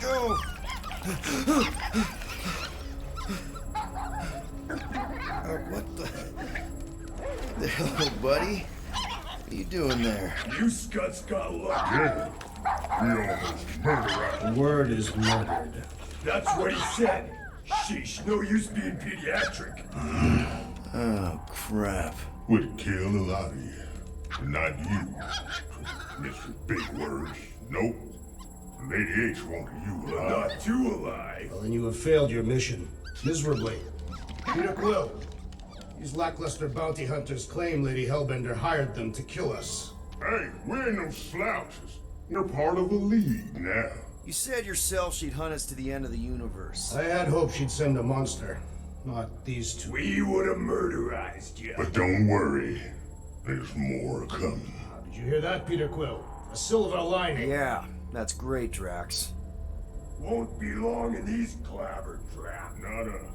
Go! What the hell, buddy? What are you doing there? You scuts got lucky. Yeah. We almost murdered. The word is murdered. That's what he said. Sheesh, no use being pediatric. Oh, crap. Would kill a lot of you. Not you. Mr. Big Words. Nope. Lady H wanted you alive. Not too alive. Well, then you have failed your mission. Miserably. Peter Quill. These lackluster bounty hunters claim Lady Hellbender hired them to kill us. Hey, we ain't no slouches. We're part of a league now. You said yourself she'd hunt us to the end of the universe. I had hoped she'd send a monster. Not these two. We would have murderized you. But don't worry. There's more coming. Did you hear that, Peter Quill? A silver lining. Yeah, that's great, Drax. Won't be long in these clabber traps. Not us.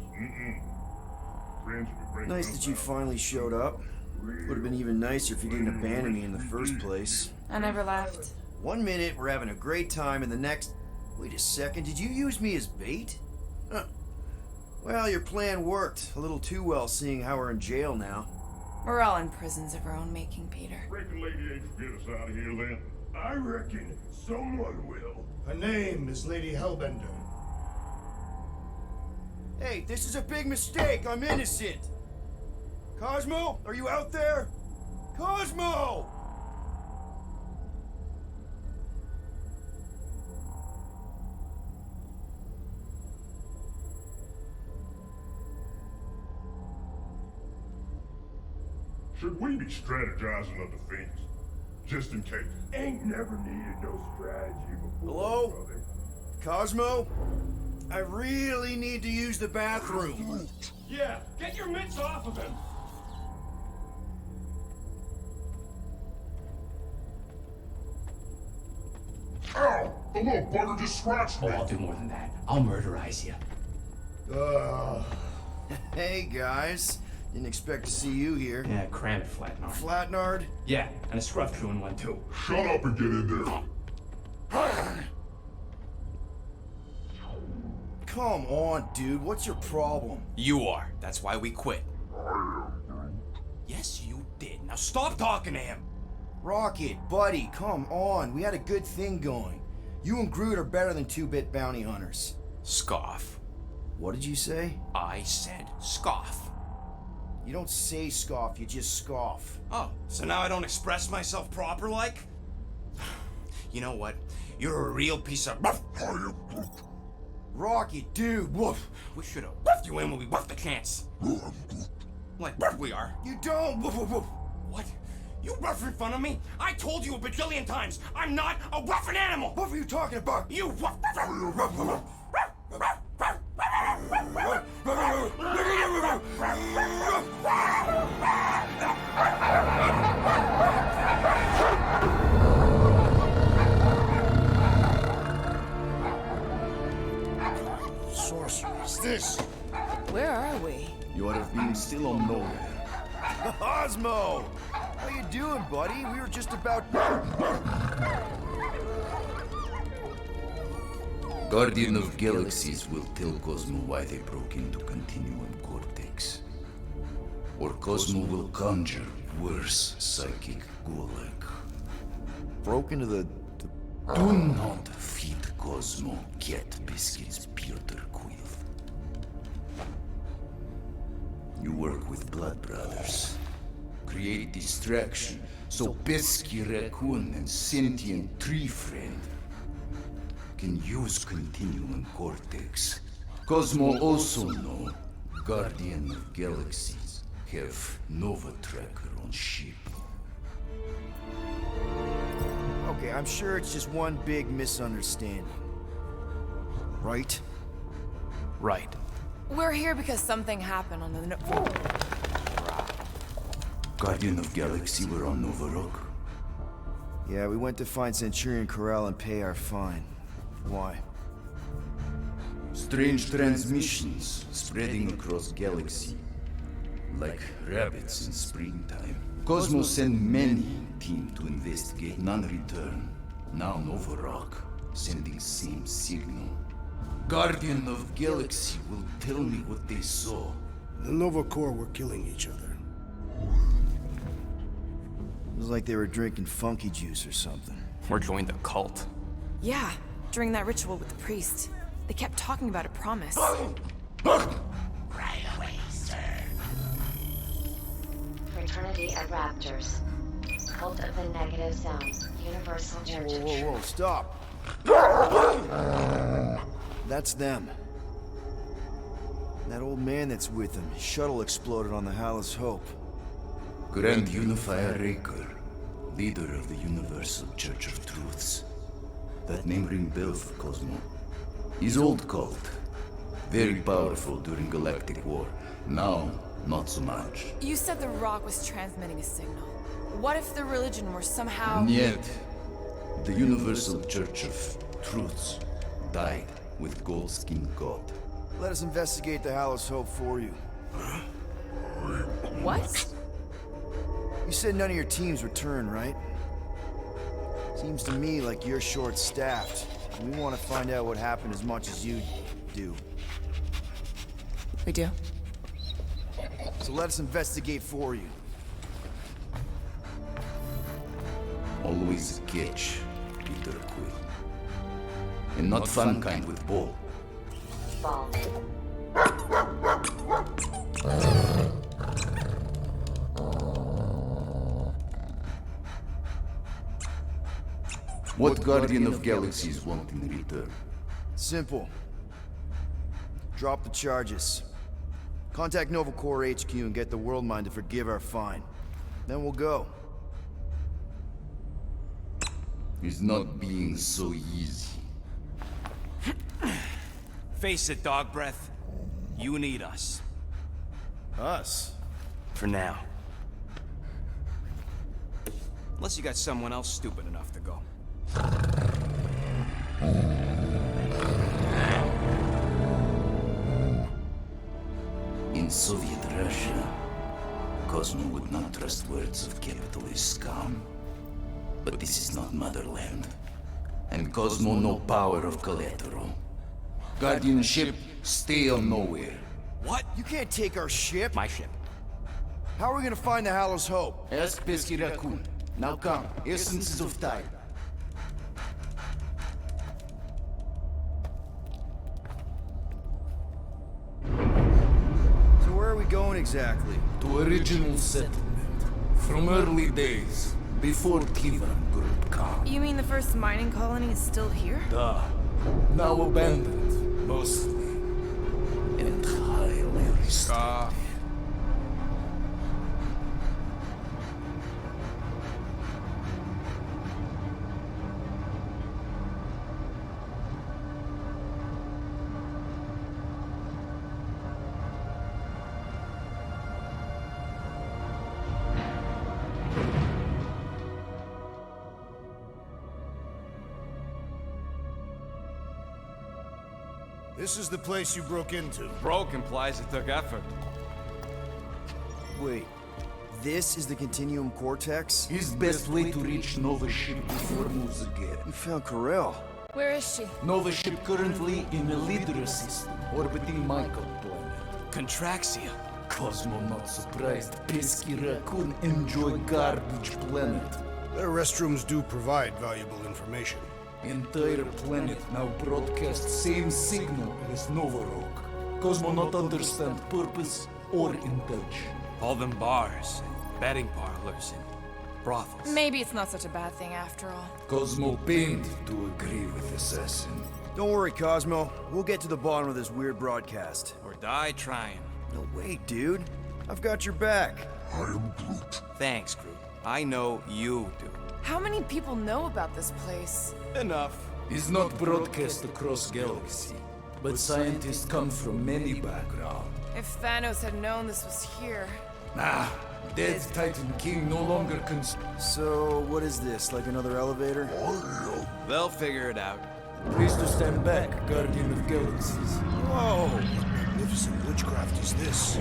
Friends will be breaking Nice that you finally showed up. Would have been even nicer if you didn't abandon me in the first place. I never left. 1 minute, we're having a great time, and the next... Wait a second, did you use me as bait? Huh. Well, your plan worked. A little too well, seeing how we're in jail now. We're all in prisons of our own making, Peter. Reckon Lady H will get us out of here then? I reckon someone will. Her name is Lady Hellbender. Hey, this is a big mistake. I'm innocent. Cosmo, are you out there? Cosmo! Should we be strategizing a defense? Just in case. Ain't never needed no strategy before. Hello? Brother. Cosmo? I really need to use the bathroom. Yeah, get your mitts off of him! Ow! The little bugger just scratched me! Oh, I'll do more than that. I'll murderize you. Hey, guys. Didn't expect to see you here. Yeah, cram it, Flatnard. Flatnard? Yeah, and a scruff crew in one too. Shut up and get in there! Come on, dude. What's your problem? You are. That's why we quit. Yes, you did. Now stop talking to him. Rocket, buddy, come on. We had a good thing going. You and Groot are better than two-bit bounty hunters. Scoff. What did you say? I said scoff. You don't say scoff, you just scoff. Oh, so now I don't express myself proper like? You know what? You're a real piece of... Rocket, dude, woof. We should have woofed you in when we woofed the chance. Like we are. You don't, woof, woof, woof. What? You rough in front of me? I told you a bajillion times, I'm not a roughing animal! What were you talking about? You woof! Sorceress, this. Where are we? You ought to have been still on nowhere. Cosmo! How you doing, buddy? We were just about... Guardian of Galaxies will tell Cosmo why they broke into Continuum Cortex. Or Cosmo will conjure worse psychic gulag. Broke into the... Do not feed Cosmo cat biscuits, Peter Quill. You work with Blood Brothers. Create distraction so Pesky Raccoon and Sentient Tree Friend can use Continuum Cortex. Cosmo also know Guardian of Galaxies have Nova Tracker on ship. Okay, I'm sure it's just one big misunderstanding. Right? Right. We're here because something happened on the... Guardian of Galaxy were on Nova Rock. Yeah, we went to find Centurion Corral and pay our fine. Why? Strange transmissions spreading across galaxy, like rabbits in springtime. Cosmos sent many team to investigate, none return. Now Nova Rock. sending same signal. Guardian of Galaxy will tell me what they saw. The Nova Corps were killing each other. It was like they were drinking funky juice or something. Or joined a cult. Yeah, during that ritual with the priest. They kept talking about a promise. Right away, sir. Fraternity of Raptors. Cult of the Negative Zone. Universal Church of Whoa, Truth. stop. That's them. That old man that's with him. His shuttle exploded on the Hallis Hope. Grand Unifier Raker, leader of the Universal Church of Truths. That name ring bell for Cosmo. His old cult. Very powerful during Galactic War. Now, not so much. You said the rock was transmitting a signal. What if the religion were somehow... And yet, the Universal Church of Truths died with Gold-Skinned God. Let us investigate the Hallis Hope for you. What? You said none of your teams returned, right? Seems to me like you're short-staffed. We want to find out what happened as much as you do. We do. So let us investigate for you. Always a catch, Peter Quill. And not fun kind with ball. Ball. What Guardian of Galaxies want in return? Simple. Drop the charges. Contact Nova Corps HQ and get the World Mind to forgive our fine. Then we'll go. It's not being so easy. Face it, dog breath. You need us. Us? For now. Unless you got someone else stupid enough to go. In Soviet Russia, Cosmo would not trust words of capitalist scum. But this is not motherland. And Cosmo no power of collateral. Guardianship, stay on nowhere. What? You can't take our ship. My ship. How are we gonna find the Hallis Hope? Ask Pesky Raccoon. Now come, essences of time. So where are we going exactly? To original settlement. From early days, before Cleveland Group come. You mean the first mining colony is still here? Duh. Now abandoned, mostly. And highly restricted. This is the place you broke into. Broke implies it took effort. Wait, this is the Continuum Cortex? His best way to reach Nova ship before moves again. You found Corel. Where is she? Nova ship currently in a Lydra system, orbiting Michael planet. Contraxia. Cosmo not surprised. Pesky Raccoon enjoy garbage planet. Their restrooms do provide valuable information. Entire planet now broadcast same signal as Nova Rock. Cosmo not understand purpose or intention. All them bars, and betting parlors, and brothels. Maybe it's not such a bad thing after all. Cosmo pained to agree with Assassin. Don't worry, Cosmo. We'll get to the bottom of this weird broadcast. Or die trying. No, wait, dude. I've got your back. I am Groot. Thanks, Groot. I know you do. How many people know about this place? Enough. Is not broadcast across galaxy, but scientists come from many backgrounds. If Thanos had known this was here... Nah, dead Titan King no longer So, what is this? Like another elevator? They'll figure it out. Please to stand back, Guardian of Galaxies. Whoa! Magnificent witchcraft is this?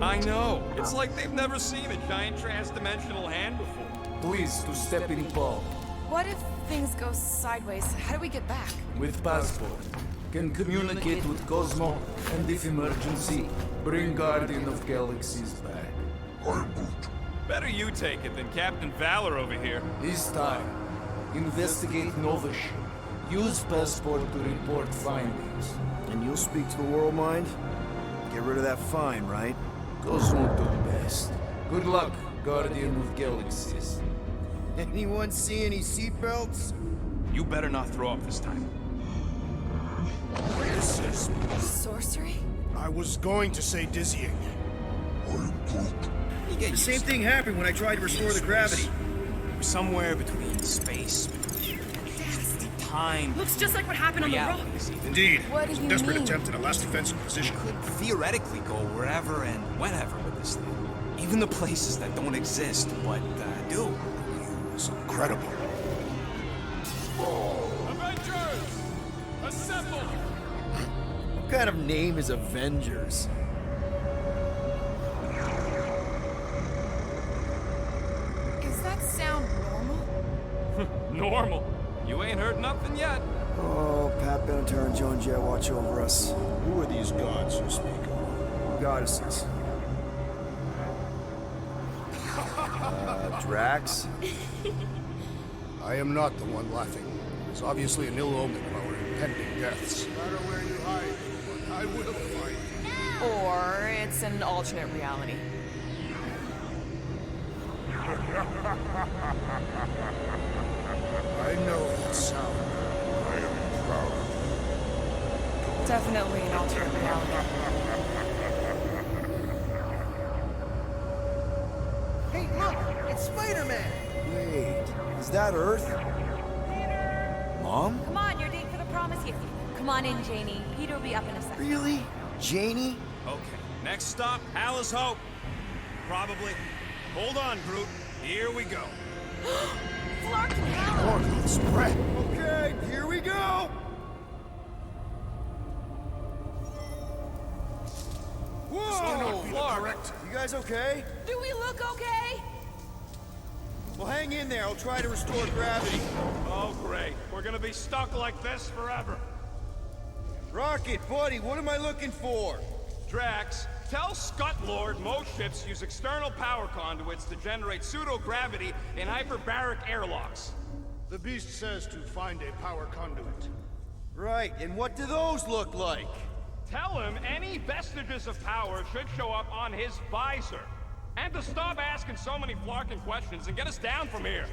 I know. It's like they've never seen a giant trans-dimensional hand before. Please to step in palm. What if things go sideways, how do we get back? With passport. Can communicate with Cosmo, and if emergency, bring Guardian of Galaxies back. Better you take it than Captain Valor over here. This time, investigate Nova ship. Use passport to report findings. And you'll speak to the World Mind? Get rid of that fine, right? Cosmo do best. Good luck, Guardian of Galaxies. Anyone see any seatbelts? You better not throw up this time. This is... Sorcery? I was going to say dizzying. The same thing happened when I tried to restore the gravity. Somewhere between space, time. Looks just like what happened on the rock. Realities even. Indeed. What do you Desperate mean? attempt at a last defensive position. Could theoretically go wherever and whenever with this thing. Even the places that don't exist, but do. It's incredible. Avengers! Assemble! What kind of name is Avengers? Is that sound normal? Normal. You ain't heard nothing yet. Oh, Pat Benatar and Joan Jett watch over us. Who are these gods you speak of? Goddesses. Drax? I am not the one laughing. It's obviously an ill omen of our impending deaths. No matter where you hide, I will find you. Or it's an alternate reality. I know that sound. I am proud. Definitely an alternate reality. Hey, look! It's Spider-Man! Wait, is that Earth? Mom? Come on, your date for the promise gift. Come on in, Janie. Peter will be up in a second. Really? Janie? Okay, next stop, Alice Hope. Probably. Hold on, Groot. Here we go. Flark and Howard! Lord, spread. Okay, here we go! Whoa! Correct. You guys okay? Do we look okay? Well, hang in there. I'll try to restore gravity. Oh, great. We're gonna be stuck like this forever. Rocket, buddy, what am I looking for? Drax, tell Scut Lord most ships use external power conduits to generate pseudo-gravity in hyperbaric airlocks. The beast says to find a power conduit. Right, and what do those look like? Tell him any vestiges of power should show up on his visor. And to stop asking so many flarking questions and get us down from here.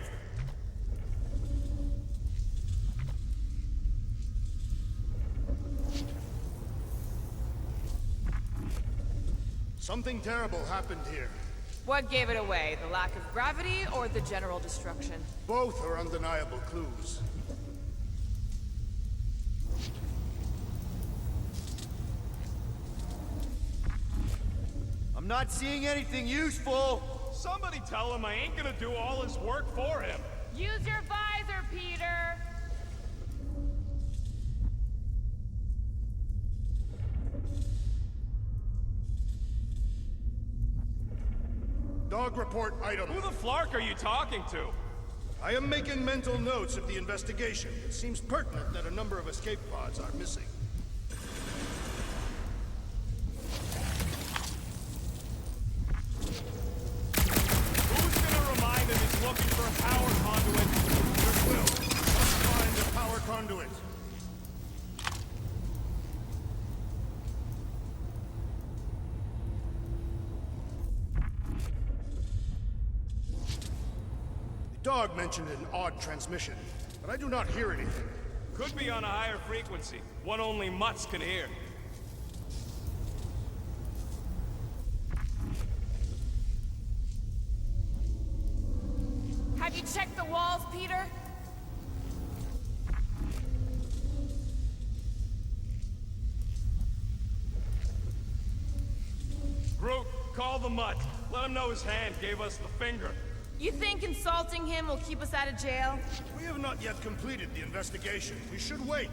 Something terrible happened here. What gave it away? The lack of gravity or the general destruction? Both are undeniable clues. I'm not seeing anything useful. Somebody tell him I ain't gonna do all his work for him. Use your visor, Peter! Dog report item. Who the flark are you talking to? I am making mental notes of the investigation. It seems pertinent that a number of escape pods are missing. Who's gonna remind him he's looking for a power conduit? Goodwill. Must find a power conduit. The dog mentioned an odd transmission, but I do not hear anything. Could be on a higher frequency, one only mutts can hear. Have you checked the walls, Peter? Groot, call the mutt. Let him know his hand gave us the finger. You think insulting him will keep us out of jail? We have not yet completed the investigation. We should wait.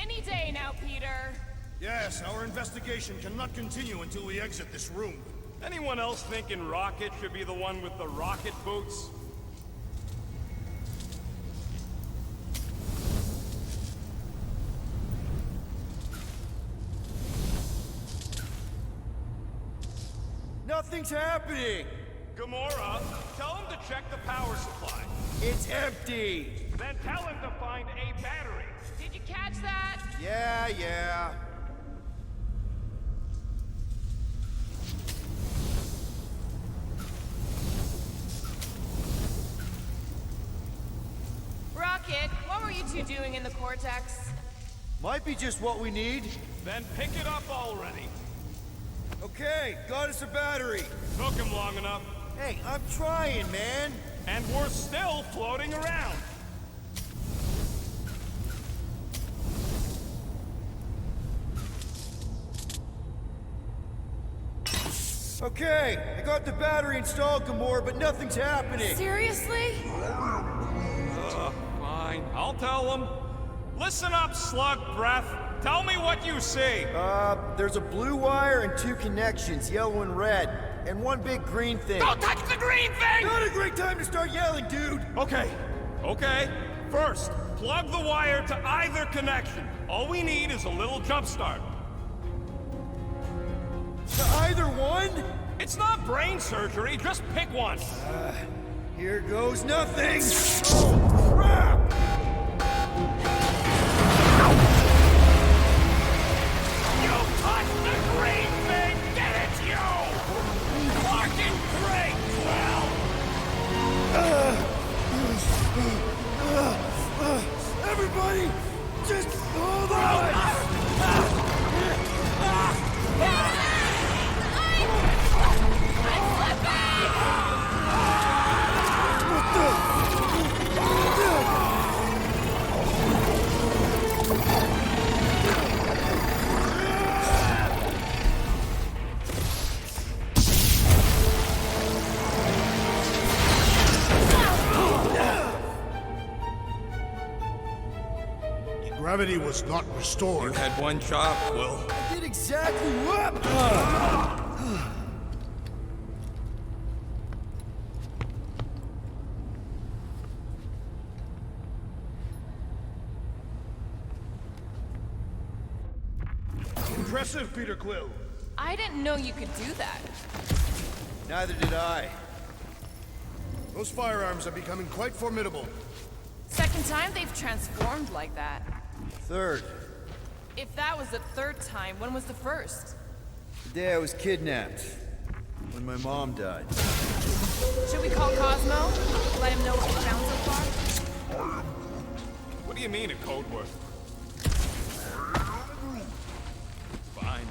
Any day now, Peter. Yes, our investigation cannot continue until we exit this room. Anyone else thinking Rocket should be the one with the rocket boots? Nothing's happening! Gamora, tell him to check the power supply. It's empty! Then tell him to find a battery. Did you catch that? Yeah. Rocket, what were you two doing in the Cortex? Might be just what we need. Then pick it up already. Okay, got us a battery. Took him long enough. Hey, I'm trying, man. And we're still floating around. Okay, I got the battery installed, Gamora, but nothing's happening. Seriously? Fine, I'll tell him. Listen up, slug breath. Tell me what you see. There's a blue wire and 2 connections, yellow and red, and 1 big green thing. Don't touch the green thing! Not a great time to start yelling, dude! Okay. First, plug the wire to either connection. All we need is a little jump start. To either one? It's not brain surgery, just pick one. Here goes nothing! Oh, crap! You touched the green thing! Get it, you! Fucking great, well! Everybody, just hold on! Gravity was not restored. You had one job, Quill. I did exactly what? Impressive, Peter Quill. I didn't know you could do that. Neither did I. Those firearms are becoming quite formidable. Second time they've transformed like that. Third, If that was the third time, when was the first? the day I was kidnapped. When my mom died. Should we call Cosmo? Let him know what we found so far? What do you mean, a code word? Fine.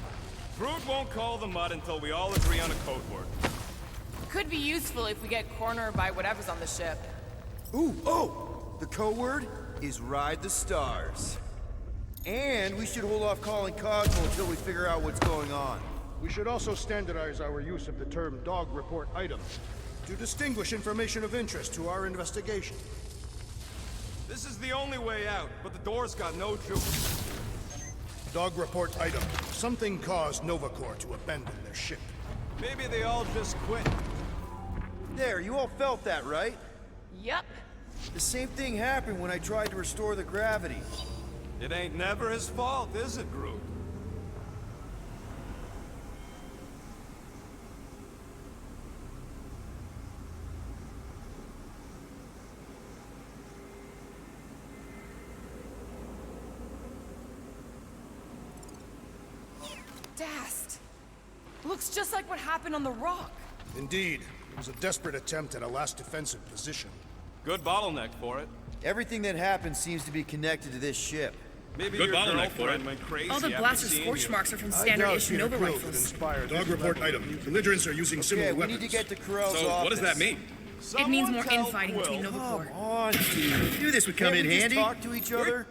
Groot won't call the mud until we all agree on a code word. Could be useful if we get cornered by whatever's on the ship. The code word is Ride the Stars. And we should hold off calling Cosmo until we figure out what's going on. We should also standardize our use of the term dog report item to distinguish information of interest to our investigation. This is the only way out, but the door's got no juice. Dog report item. Something caused Nova Corps to abandon their ship. Maybe they all just quit. There, you all felt that, right? Yup. The same thing happened when I tried to restore the gravity. It ain't never his fault, is it, Groot? Dast. Looks just like what happened on the rock. Indeed, it was a desperate attempt at a last defensive position. Good bottleneck for it. Everything that happened seems to be connected to this ship. Maybe Good your bottleneck for girlfriend it. went crazy All the after blaster seeing scorch you. marks are from I standard doubt issue Peter Nova Quill could rifles. inspire Dog report item. Belligerents are using similar Okay, we weapons. need to get to Carell's So, office. what does that mean? It means more Someone tell infighting Quill. between Nova Corps. Come on, dude. Knew this would come Can't in we handy. just talk to each other?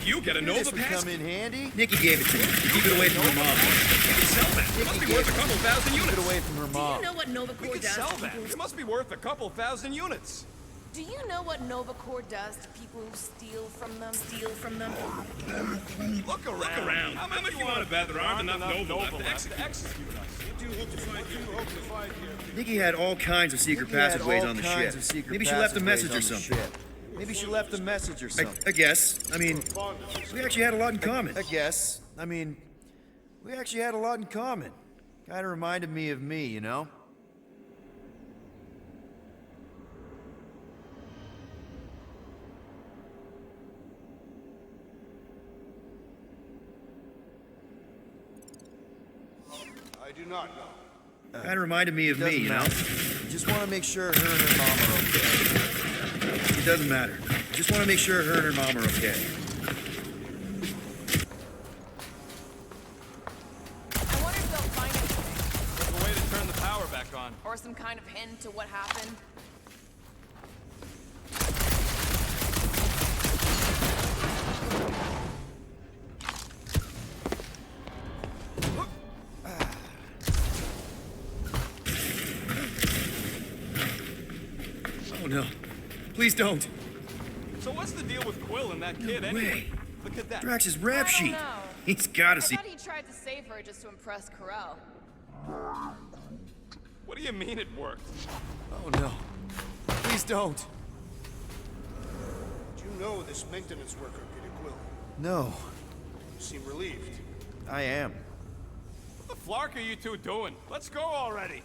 You get a Knew Nova this would pass? come in handy. Nikki gave it to me. Keep it away from her mom. You can sell that. It must be worth a couple thousand Keep units. it away from her Do mom. you know what Nova We Corps could does? sell that. It must be worth a couple thousand units. Do you know what Nova Corps does to people who steal from them? Look around. How much you want to bet there aren't enough Nova left to execute us? I think he had all kinds of secret passageways on the ship. Maybe she left a message or something. I guess. I mean, we actually had a lot in common. Kinda reminded me of me, you know? I do not know. Kinda reminded me of me, you know? Just want to make sure her and her mom are okay. It doesn't matter. Just want to make sure her and her mom are okay. I wonder if they'll find anything. There's a way to turn the power back on. Or some kind of hint to what happened. Oh no. Please don't. So what's the deal with Quill and that kid anyway? Way. Look at that. Drax's rap sheet. He's gotta see. I thought he tried to save her just to impress Corel. What do you mean it worked? Oh no. Please don't. Do you know this maintenance worker, Peter Quill? No. You seem relieved. I am. What the flark are you two doing? Let's go already.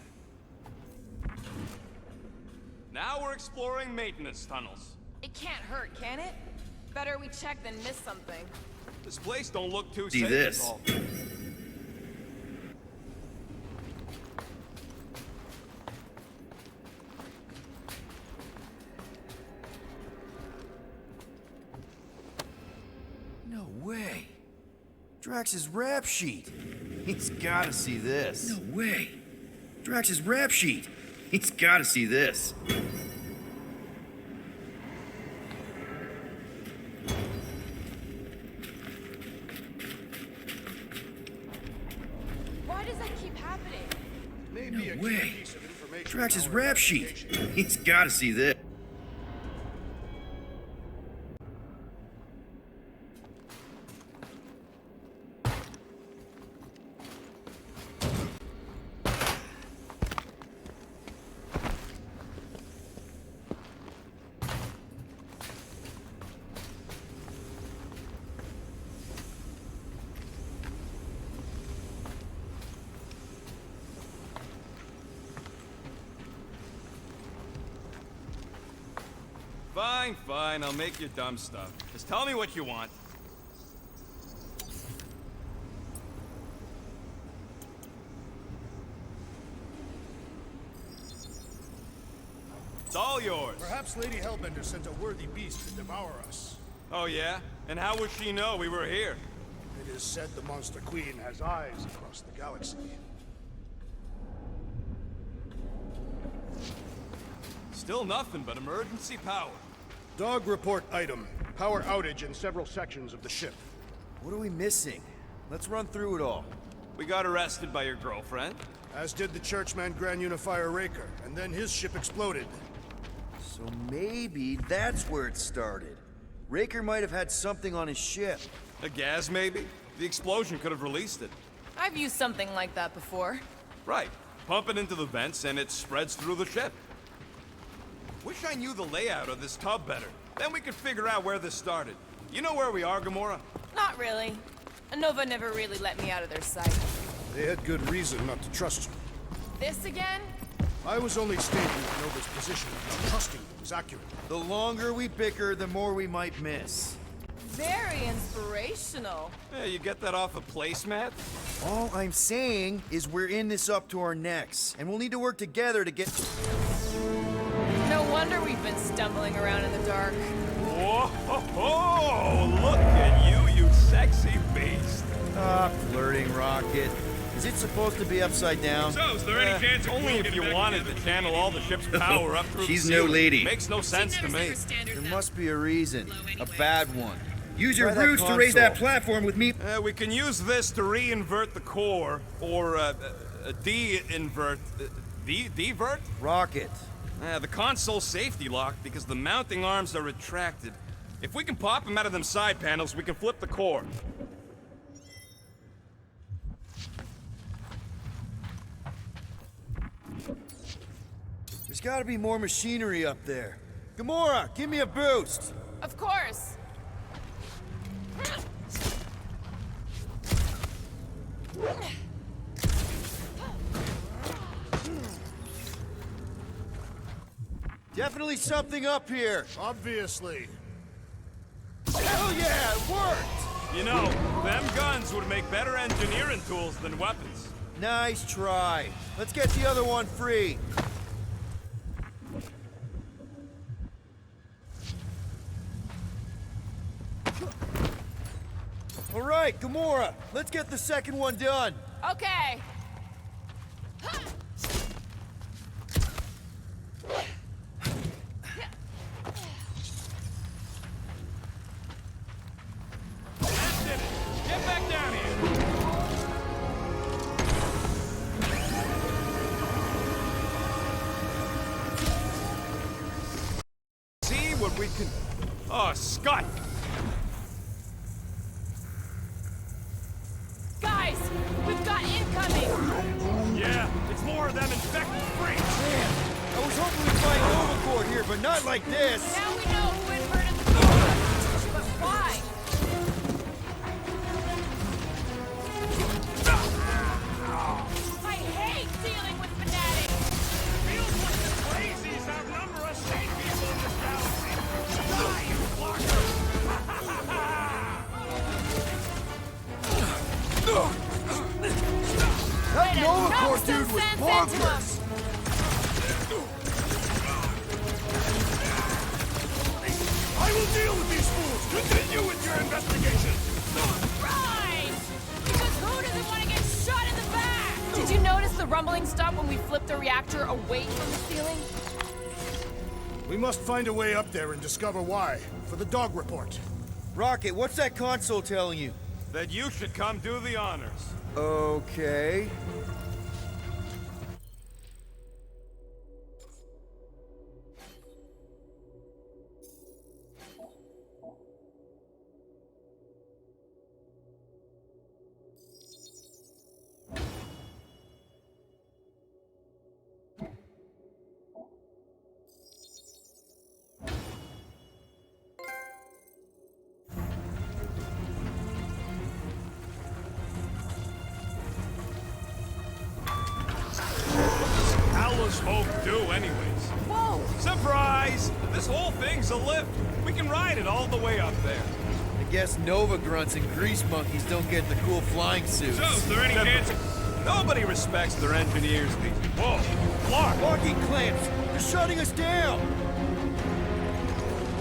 Now we're exploring maintenance tunnels. It can't hurt, can it? Better we check than miss something. This place don't look too See safe this. at all. No way. Drax's rap sheet. He's gotta see this. No way. Drax's rap sheet. He's gotta see this. Why does that keep happening? Maybe a No key way. piece of information. Drax's in our rap sheet. investigation. He's gotta see this. Fine, I'll make your dumb stuff. Just tell me what you want. It's all yours. Perhaps Lady Hellbender sent a worthy beast to devour us. Oh yeah? And how would she know we were here? It is said the Monster Queen has eyes across the galaxy. Still nothing but emergency power. Dog report item. Power outage in several sections of the ship. What are we missing? Let's run through it all. We got arrested by your girlfriend. As did the churchman Grand Unifier Raker, and then his ship exploded. So maybe that's where it started. Raker might have had something on his ship. A gas, maybe? The explosion could have released it. I've used something like that before. Right. Pump it into the vents and it spreads through the ship. Wish I knew the layout of this tub better. Then we could figure out where this started. You know where we are, Gamora? Not really. Nova never really let me out of their sight. They had good reason not to trust you. This again? I was only stating Nova's position. Trusting you was accurate. The longer we bicker, the more we might miss. Very inspirational. Yeah, you get that off a placemat? All I'm saying is we're in this up to our necks, and we'll need to work together to get... No wonder we've been stumbling around in the dark. Whoa, look at you, you sexy beast. Stop flirting, Rocket. Is it supposed to be upside down? So, is there any chance Only if you wanted to channel all the ship's power up through She's the no ceiling. lady. Makes no sense to me. There must be a reason. A bad one. Use your Try that ruse to raise that console. platform with me. We can use this to re-invert the core, or de-invert... de-vert? Rocket, The console's safety locked because the mounting arms are retracted. If we can pop them out of them side panels, we can flip the core. There's gotta be more machinery up there. Gamora, give me a boost! Of course. Definitely something up here. Obviously. Hell yeah, it worked! You know, them guns would make better engineering tools than weapons. Nice try. Let's get the other one free. All right, Gamora, let's get the second one done. Okay. That did it. Get back down here. See what we can... Oh, Scott! Guys, we've got incoming. Yeah, it's more of them infected freaks. Man, I was hoping we'd find Novacord here, but not like this. Now we know who inverted the core. But why? I hate dealing with fanatics. Feels like the crazies outnumber us sane people in this galaxy. Die, you blocker! That Novacord dude was bonkers! I will deal with these fools! Continue with your investigation! Right! Because who doesn't want to get shot in the back? Did you notice the rumbling stopped when we flipped the reactor away from the ceiling? We must find a way up there and discover why, for the dog report. Rocket, what's that console telling you? That you should come do the honors. Okay. Hope do anyways. Whoa! Surprise! This whole thing's a lift. We can ride it all the way up there. I guess Nova grunts and grease monkeys don't get the cool flying suits. So, is there any chance? Nobody respects their engineers these days. Whoa! Clark! Walking clamps! They're shutting us down!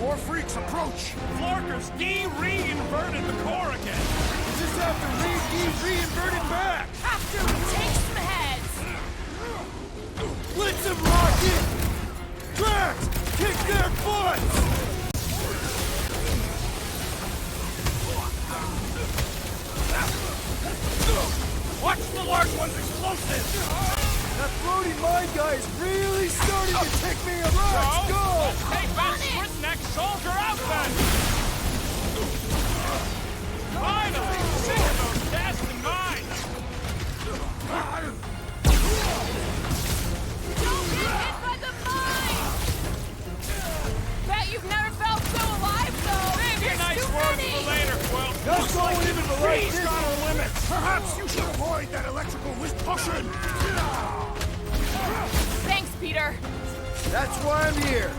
More freaks approach! Florkers de-reinverted the core again! Just have to reinvert it back! After we take some heads! Blitz them, Rocket! Drax! Kick their butts! Watch the large one's explosive! That floating mine guy is really starting to tick me off! Let's go! Let's take that Spritneck soldier out then! Finally! Sick of those casting mines! Don't get hit by the mine! Bet you've never felt so alive, though! Save your nice words for later, Quill! Not going even the right He's got our limits! Perhaps you should avoid that electrical wisp-pushing! Thanks, Peter. That's why I'm here!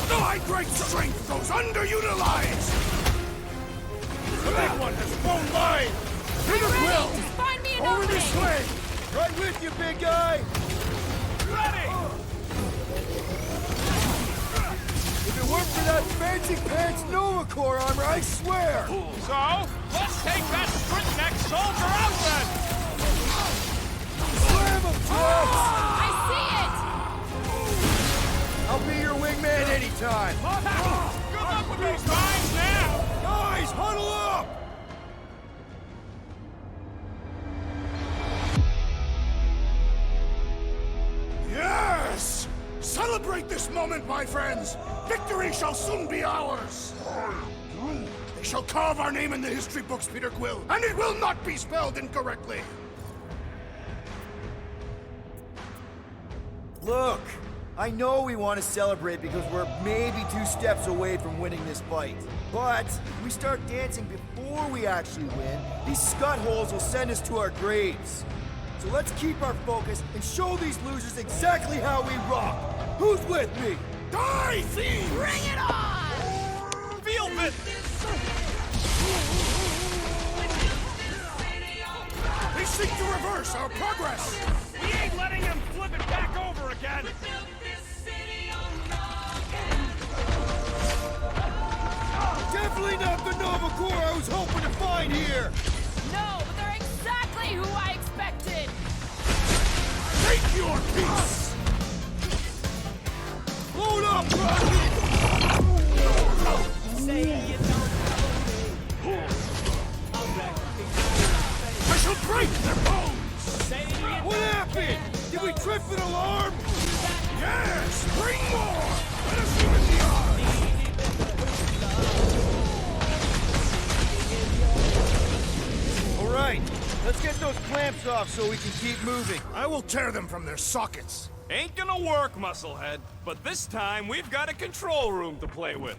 The hydrate strength goes underutilized! The big one has flown by! To the Ready! grill! Just find me an Over opening! this way! Right with you, big guy! Ready! If it weren't for that fancy pants Nova Corps armor, I swear! So, let's take that Spritneck soldier out then! Slam him, Drax! I I'll be your wingman anytime! Good luck with those mines now! Guys, huddle up! Celebrate this moment, my friends! Victory shall soon be ours! They shall carve our name in the history books, Peter Quill, and it will not be spelled incorrectly! Look, I know we want to celebrate because we're maybe 2 steps away from winning this fight. But if we start dancing before we actually win, these scut-holes will send us to our graves. So let's keep our focus and show these losers exactly how we rock. Who's with me? Die, thieves! Bring it on! Feel it! They seek to reverse our progress! We ain't letting them flip it back over again! Definitely not the Nova Corps I was hoping to find here! No, but they're exactly who I expected! Take your peace! Load up, Rocket! I shall break their bones! What happened? Did we trip an alarm? Yes! Bring more! Let us see in the eye! All right, let's get those clamps off so we can keep moving. I will tear them from their sockets. Ain't gonna work, Musclehead. But this time, we've got a control room to play with.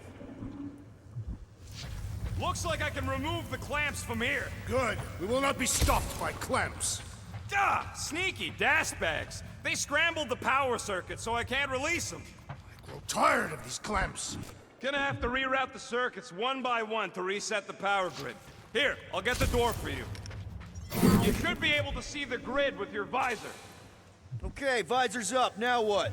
Looks like I can remove the clamps from here. Good. We will not be stopped by clamps. Ah, sneaky dash bags. They scrambled the power circuit, so I can't release them. I grow tired of these clamps. Gonna have to reroute the circuits one by one to reset the power grid. Here, I'll get the door for you. You should be able to see the grid with your visor. Okay, visor's up. Now what?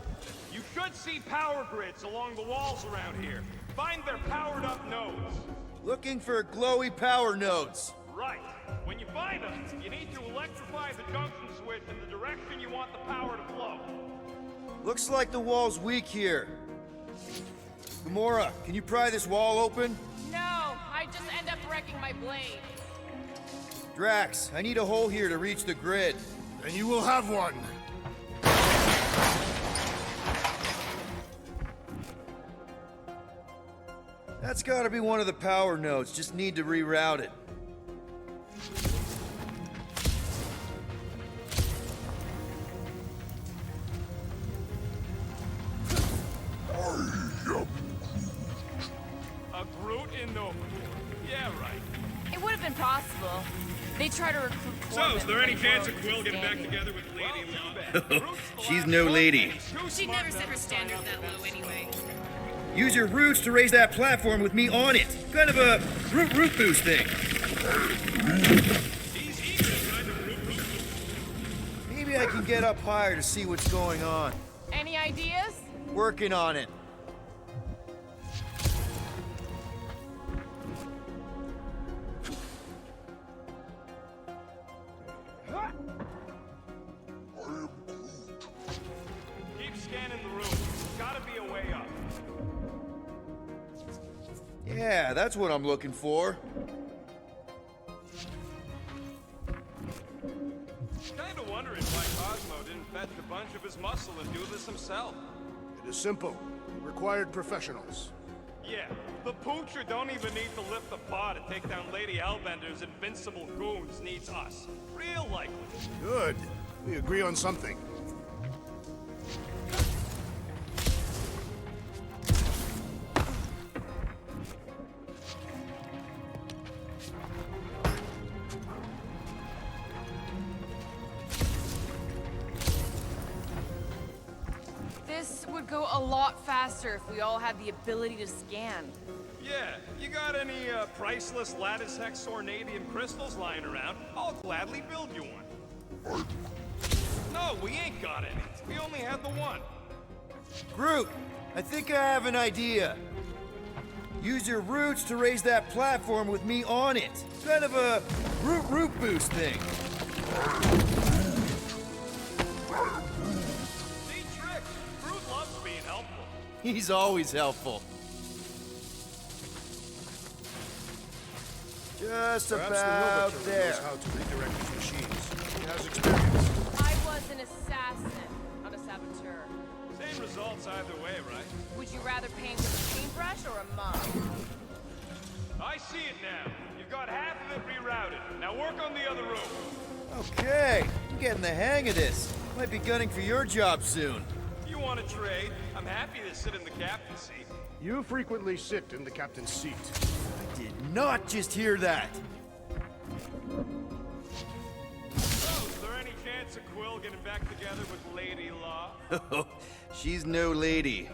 You should see power grids along the walls around here. Find their powered up nodes. Looking for glowy power nodes. Right. When you find them, you need to electrify the junction switch in the direction you want the power to flow. Looks like the wall's weak here. Gamora, can you pry this wall open? No, I just end up wrecking my blade. Drax, I need a hole here to reach the grid. Then you will have one. That's gotta be one of the power nodes. Just need to reroute it. A Groot in Nova Corps. Yeah, right. It would have been possible. They try to recruit So, is there any chance of Quill getting back together with Lady Love? She's no lady. She never set her standard that low anyway. Use your roots to raise that platform with me on it. Kind of a root boost thing. Maybe I can get up higher to see what's going on. Any ideas? Working on it. Keep scanning the room. Gotta be a way up. Yeah, that's what I'm looking for. Kinda wondering why Cosmo didn't fetch a bunch of his muscle and do this himself. It is simple. It required professionals. Yeah, the poocher don't even need to lift the paw to take down Lady Hellbender's invincible goons. Needs us. Real likely. Good. We agree on something. This would go a lot faster if we all had the ability to scan. Yeah, you got any priceless lattice hex ornadium crystals lying around? I'll gladly build you one. No, we ain't got any. We only had the one. Groot, I think I have an idea. Use your roots to raise that platform with me on it. Kind of a root boost thing. Neat trick. Groot loves being helpful. He's always helpful. Just Perhaps the about Nova Killer there. knows how to redirect his machines. He has experience. I was an assassin, not a saboteur. Same results either see it now. You've got half of it rerouted. Now work on the other room. Okay, I'm getting the hang of this. Might be gunning for your job soon. You want to trade? I'm happy to sit in the captain's seat. You frequently sit in the captain's seat. I did not just hear that. So, is there any chance of Quill getting back together with Lady Law? She's no lady.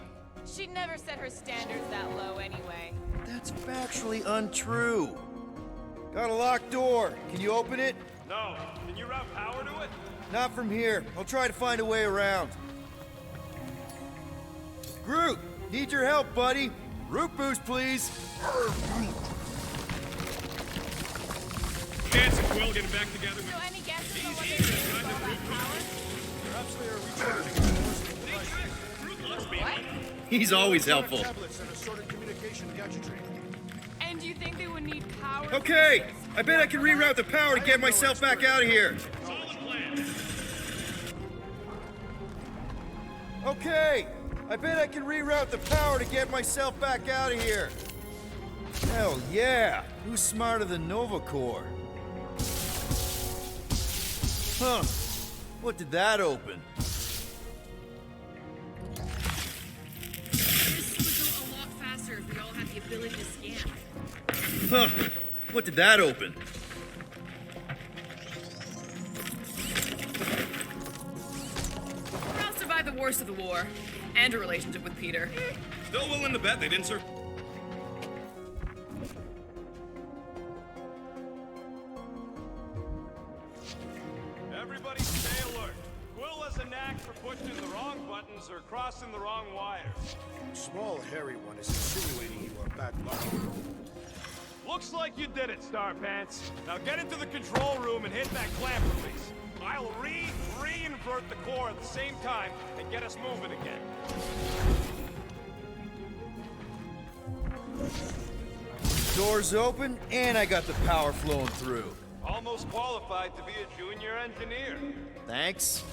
She'd never set her standards that low anyway. That's factually untrue. Got a locked door. Can you open it? No. Can you route power to it? Not from here. I'll try to find a way around. Groot, need your help, buddy. Root boost, please. Chance of Quill getting back together with... So any guesses on what they do about that power? Perhaps they are recharging. What? He's always helpful. Tablets and assorted communication gadgetry. And do you think they would need power? Okay, I bet I can reroute the power to get myself back out of here. Solid plan. Okay, I bet I can reroute the power to get myself back out of here. Hell yeah, who's smarter than Nova Corps? Huh, what did that open? This would go a lot faster if we all had the ability to scan. Huh, what did that open? I'll survive the worst of the war. And a relationship with Peter. Still willing to bet they didn't serve... Everybody stay alert. Quill has a knack for pushing the wrong buttons or crossing the wrong wires. Small, hairy one is insinuating you are bad luck. Looks like you did it, Starpants. Now get into the control room and hit that clamp release. I'll re-invert the core at the same time and get us moving again. Doors open, and I got the power flowing through. Almost qualified to be a junior engineer. Thanks.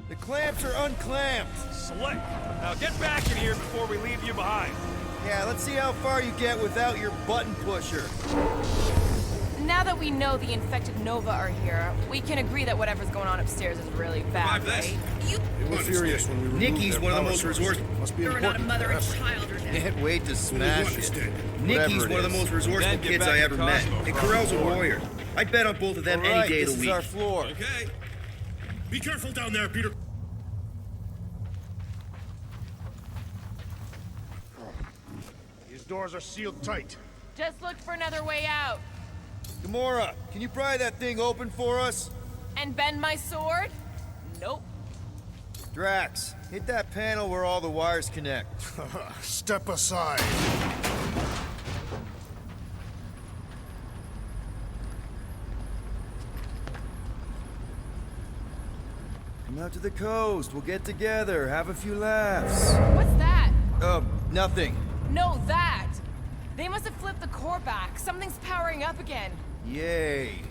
The clamps are unclamped. Slick. Now get back in here before we leave you behind. Yeah, let's see how far you get without your button pusher. Now that we know the infected Nova are here, we can agree that whatever's going on upstairs is really bad, right? They were furious when we removed Nikki's their one of the power most sources. resourceful. Must be You're not a important. mother and forever. child or dead. Can't wait to smash it. Nikki's one of the most resourceful Then get kids back I to ever met. Cosmo And for Corell's a our warrior. I'd bet on both of them All any right, day of this the is week. our floor. Okay. Be careful down there, Peter. These doors are sealed tight. Just look for another way out. Gamora, can you pry that thing open for us? And bend my sword? Nope. Drax, hit that panel where all the wires connect. Step aside. Come out to the coast. We'll get together, have a few laughs. What's that? Nothing. No, that! They must have flipped the core back. Something's powering up again. Yay.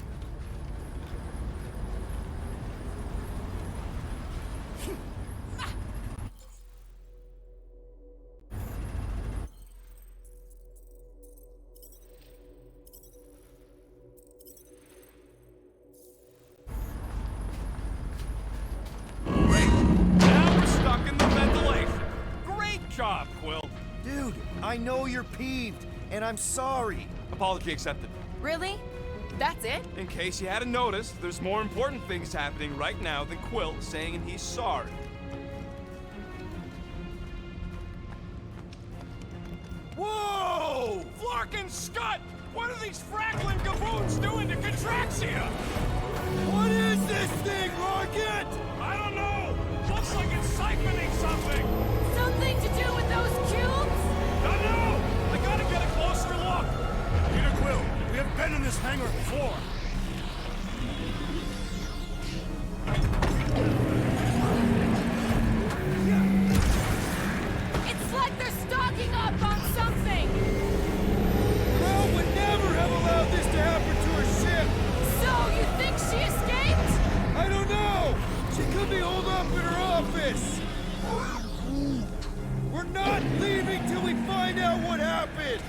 Now we're stuck in the ventilation. Great job, Quill. Dude, I know you're peeved, and I'm sorry. Apology accepted. Really? That's it? In case you hadn't noticed, there's more important things happening right now than Quill saying he's sorry. Larkin, Scott! What are these frackling gaboons doing to Contraxia? What is this thing, Rocket? I don't know! Looks like it's siphoning something! Something to do with those cubes? Don't know! I gotta get a closer look! Peter Quill, we have been in this hangar before. It's like they're stocking up on something! Crown would never have allowed this to happen to her ship! So, you think she escaped? I don't know! She could be holed up in her office! We're not leaving till we find out what happened!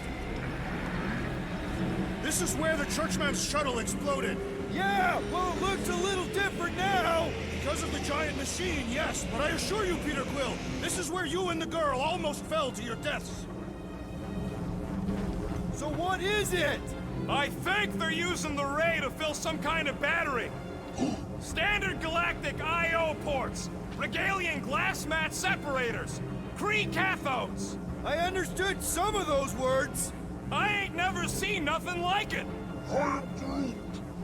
This is where the Churchman's shuttle exploded. Yeah, well, it looks a little different now! Because of the giant machine, yes, but I assure you, Peter Quill, this is where you and the girl almost fell to your deaths. So what is it? I think they're using the ray to fill some kind of battery. Standard galactic I.O. ports, Regalian glass mat separators, Kree cathodes. I understood some of those words. I ain't never seen nothing like it.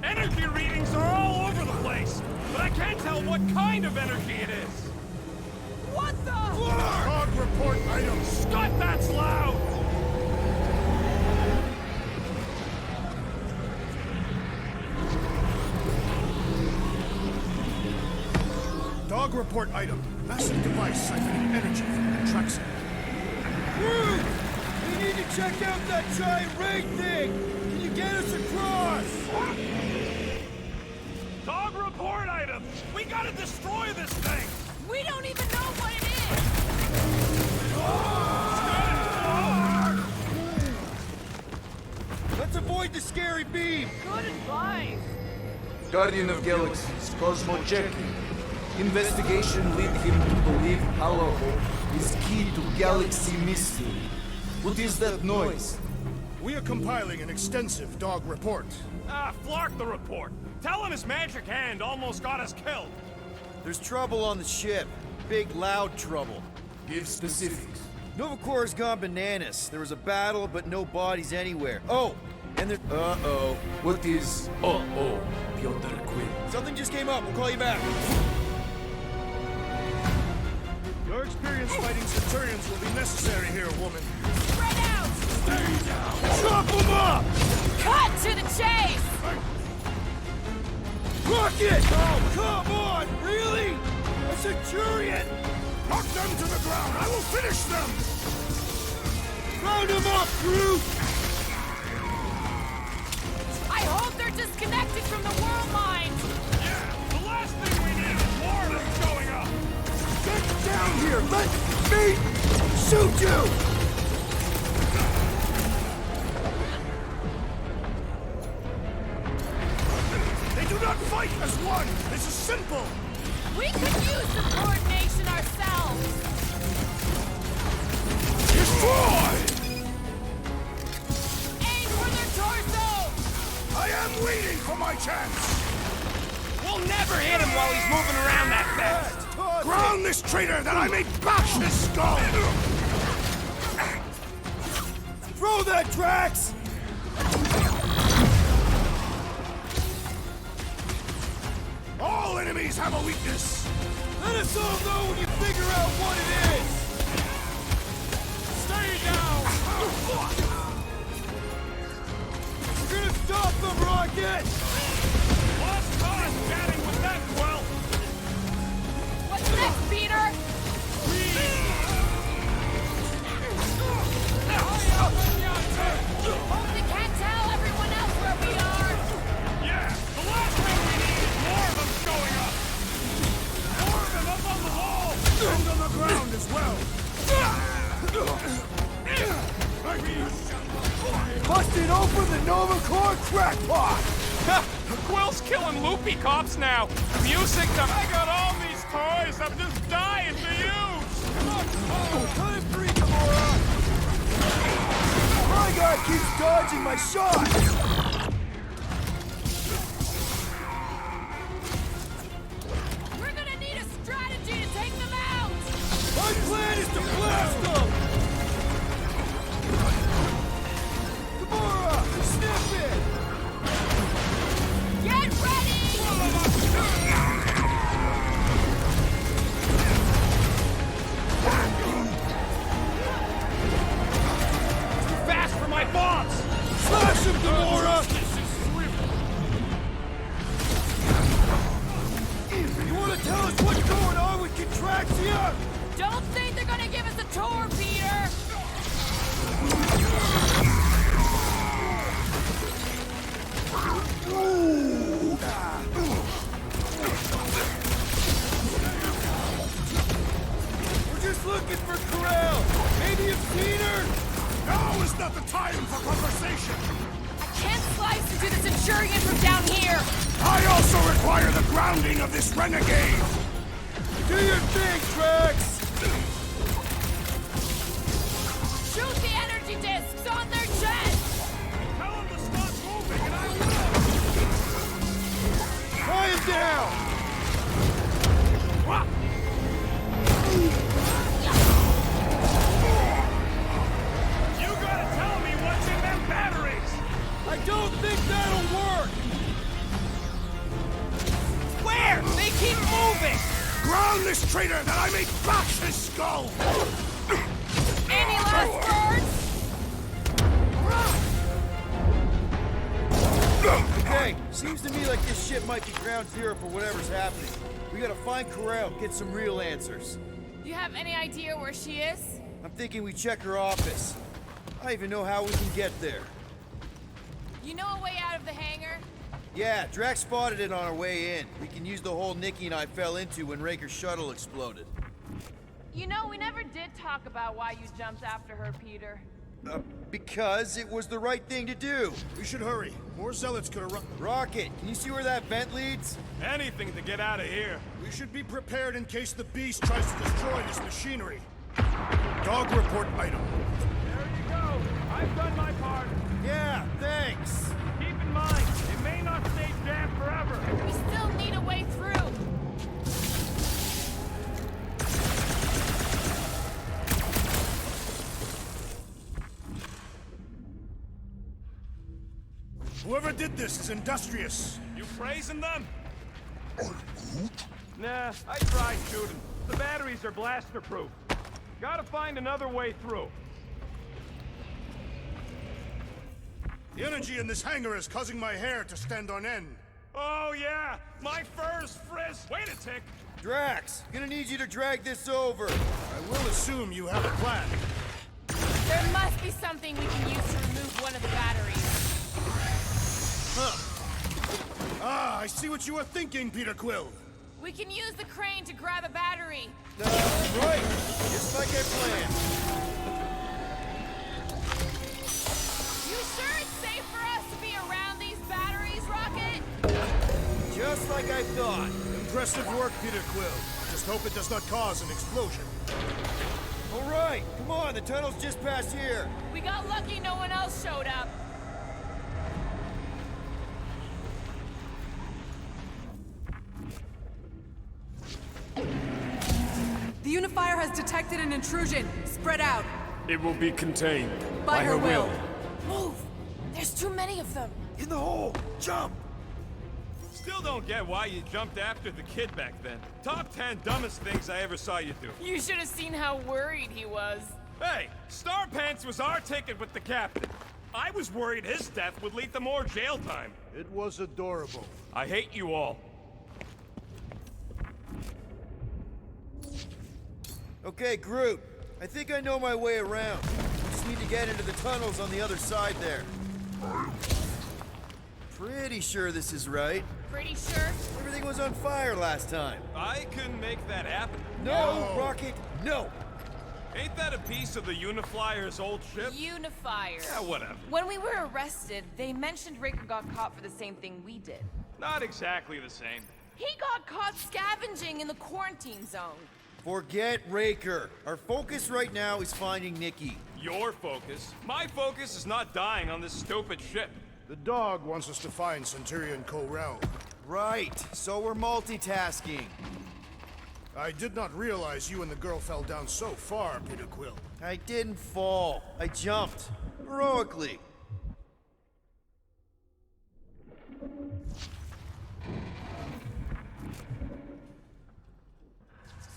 Energy readings are all over the place, but I can't tell what kind of energy it is. What the? Dog report item. Scott, that's loud! Dog report item. Massive device siphoning energy from Contraxia. Groot! We need to check out that giant ray thing! Can you get us across? Dog report item! We gotta destroy this thing! We don't even know what it is! Let's avoid the scary beam! Good advice! Guardian of Galaxies, Cosmo checking. Investigation lead him to believe Holohope is key to galaxy mystery. What is that noise? We are compiling an extensive dog report. Ah, flark the report. Tell him his magic hand almost got us killed. There's trouble on the ship. Big, loud trouble. Give specifics. Nova Corps has gone bananas. There was a battle, but no bodies anywhere. Oh, and there's... Uh-oh. What is uh-oh, Piotr Quill? Something just came up. We'll call you back. Your experience fighting Centurions will be necessary here, woman. Spread out! Stay down! Chop them up! Cut to the chase! Rocket! Oh, come on! Really? A Centurion! Knock them to the ground! I will finish them! Round them up, Groot! I hope they're disconnected from the world mines! Yeah, the last thing we need is more of them showing up! Get down here! Let me shoot you! They do not fight as one! This is simple! We could use the coordination ourselves! Destroy! Aim for their torso! I am waiting for my chance! We'll never hit him while he's moving around that fast! Ground this traitor that I may bash his skull! Throw that, Drax! All enemies have a weakness! Let us all know when you figure out what it is! Stay down! We're gonna stop them, Rocket! Lost time chatting with that Quill! What's next, Peter? Hope they can't tell everyone else where we are! Yeah, the last thing we need is more of them showing up! More of them up on the wall! And on the ground as well! Busted open the Nova Corps crackpot! Quill's killing loopy cops now! Music to... I got all these toys I'm just dying to use! Cut it free, Gamora! My guy keeps dodging my shots! We're gonna need a strategy to take them out! My plan is to blast them! What's going on with Contraxia? Don't think they're gonna give us a tour, Peter! We're just looking for Corral. Maybe you've seen her? Now is not the time for conversation. I can't slice into the Centurion from down here! I also require the grounding of this renegade. Do your thing, Drax! Shoot the energy discs on their chest! Tell them to stop moving and I will. Tie him down! You gotta tell me what's in them batteries! I don't think that'll work! Where? They keep moving! Ground this traitor that I may bash his skull! Any last words? Okay, seems to me like this ship might be ground zero for whatever's happening. We gotta find Corral, get some real answers. You have any idea where she is? I'm thinking we check her office. I don't even know how we can get there. You know a way out of the hangar? Yeah, Drax spotted it on our way in. We can use the hole Nikki and I fell into when Raker's shuttle exploded. You know, we never did talk about why you jumped after her, Peter. Because it was the right thing to do. We should hurry. More zealots could arrive. Rocket, can you see where that vent leads? Anything to get out of here. We should be prepared in case the beast tries to destroy this machinery. Dog report item. There you go. I've done my part. Yeah, thanks. Keep in mind, it may not stay jammed forever. We still need a way through. Whoever did this is industrious. You praising them? Nah, I tried shooting. The batteries are blaster-proof. Gotta find another way through. The energy in this hangar is causing my hair to stand on end. Oh yeah, my fur's frizz. Wait a tick. Drax, gonna need you to drag this over. I will assume you have a plan. There must be something we can use to remove one of the batteries. Huh. Ah, I see what you were thinking, Peter Quill. We can use the crane to grab a battery. Right, just like I planned. You sure it's safe for us to be around these batteries, Rocket? Just like I thought. Impressive work, Peter Quill. Just hope it does not cause an explosion. All right, come on, the tunnel's just past here. We got lucky no one else showed up. The Unifier has detected an intrusion. Spread out. It will be contained. By her will. Move! There's too many of them. In the hole! Jump! Still don't get why you jumped after the kid back then. Top 10 dumbest things I ever saw you do. You should have seen how worried he was. Hey, Star Pants was our ticket with the captain. I was worried his death would lead to more jail time. It was adorable. I hate you all. Okay, Groot. I think I know my way around. We just need to get into the tunnels on the other side there. Pretty sure this is right. Pretty sure? Everything was on fire last time. I couldn't make that happen. No, Rocket, no! Ain't that a piece of the Uniflyer's old ship? Unifier. Yeah, whatever. When we were arrested, they mentioned Raker got caught for the same thing we did. Not exactly the same. He got caught scavenging in the quarantine zone. Forget Raker. Our focus right now is finding Nikki. Your focus. My focus is not dying on this stupid ship. The dog wants us to find Centurion Corral. Right, so we're multitasking. I did not realize you and the girl fell down so far, Peter Quill. I didn't fall. I jumped. Heroically.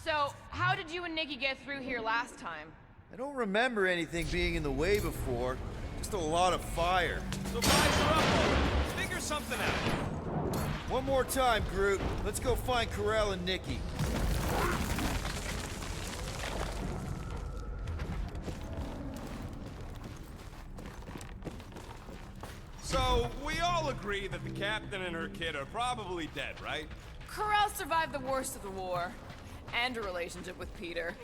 So, how did you and Nikki get through here last time? I don't remember anything being in the way before. Just a lot of fire. So rise her up already. Figure something out. One more time, Groot. Let's go find Corell and Nikki. So, we all agree that the captain and her kid are probably dead, right? Corell survived the worst of the war. And a relationship with Peter.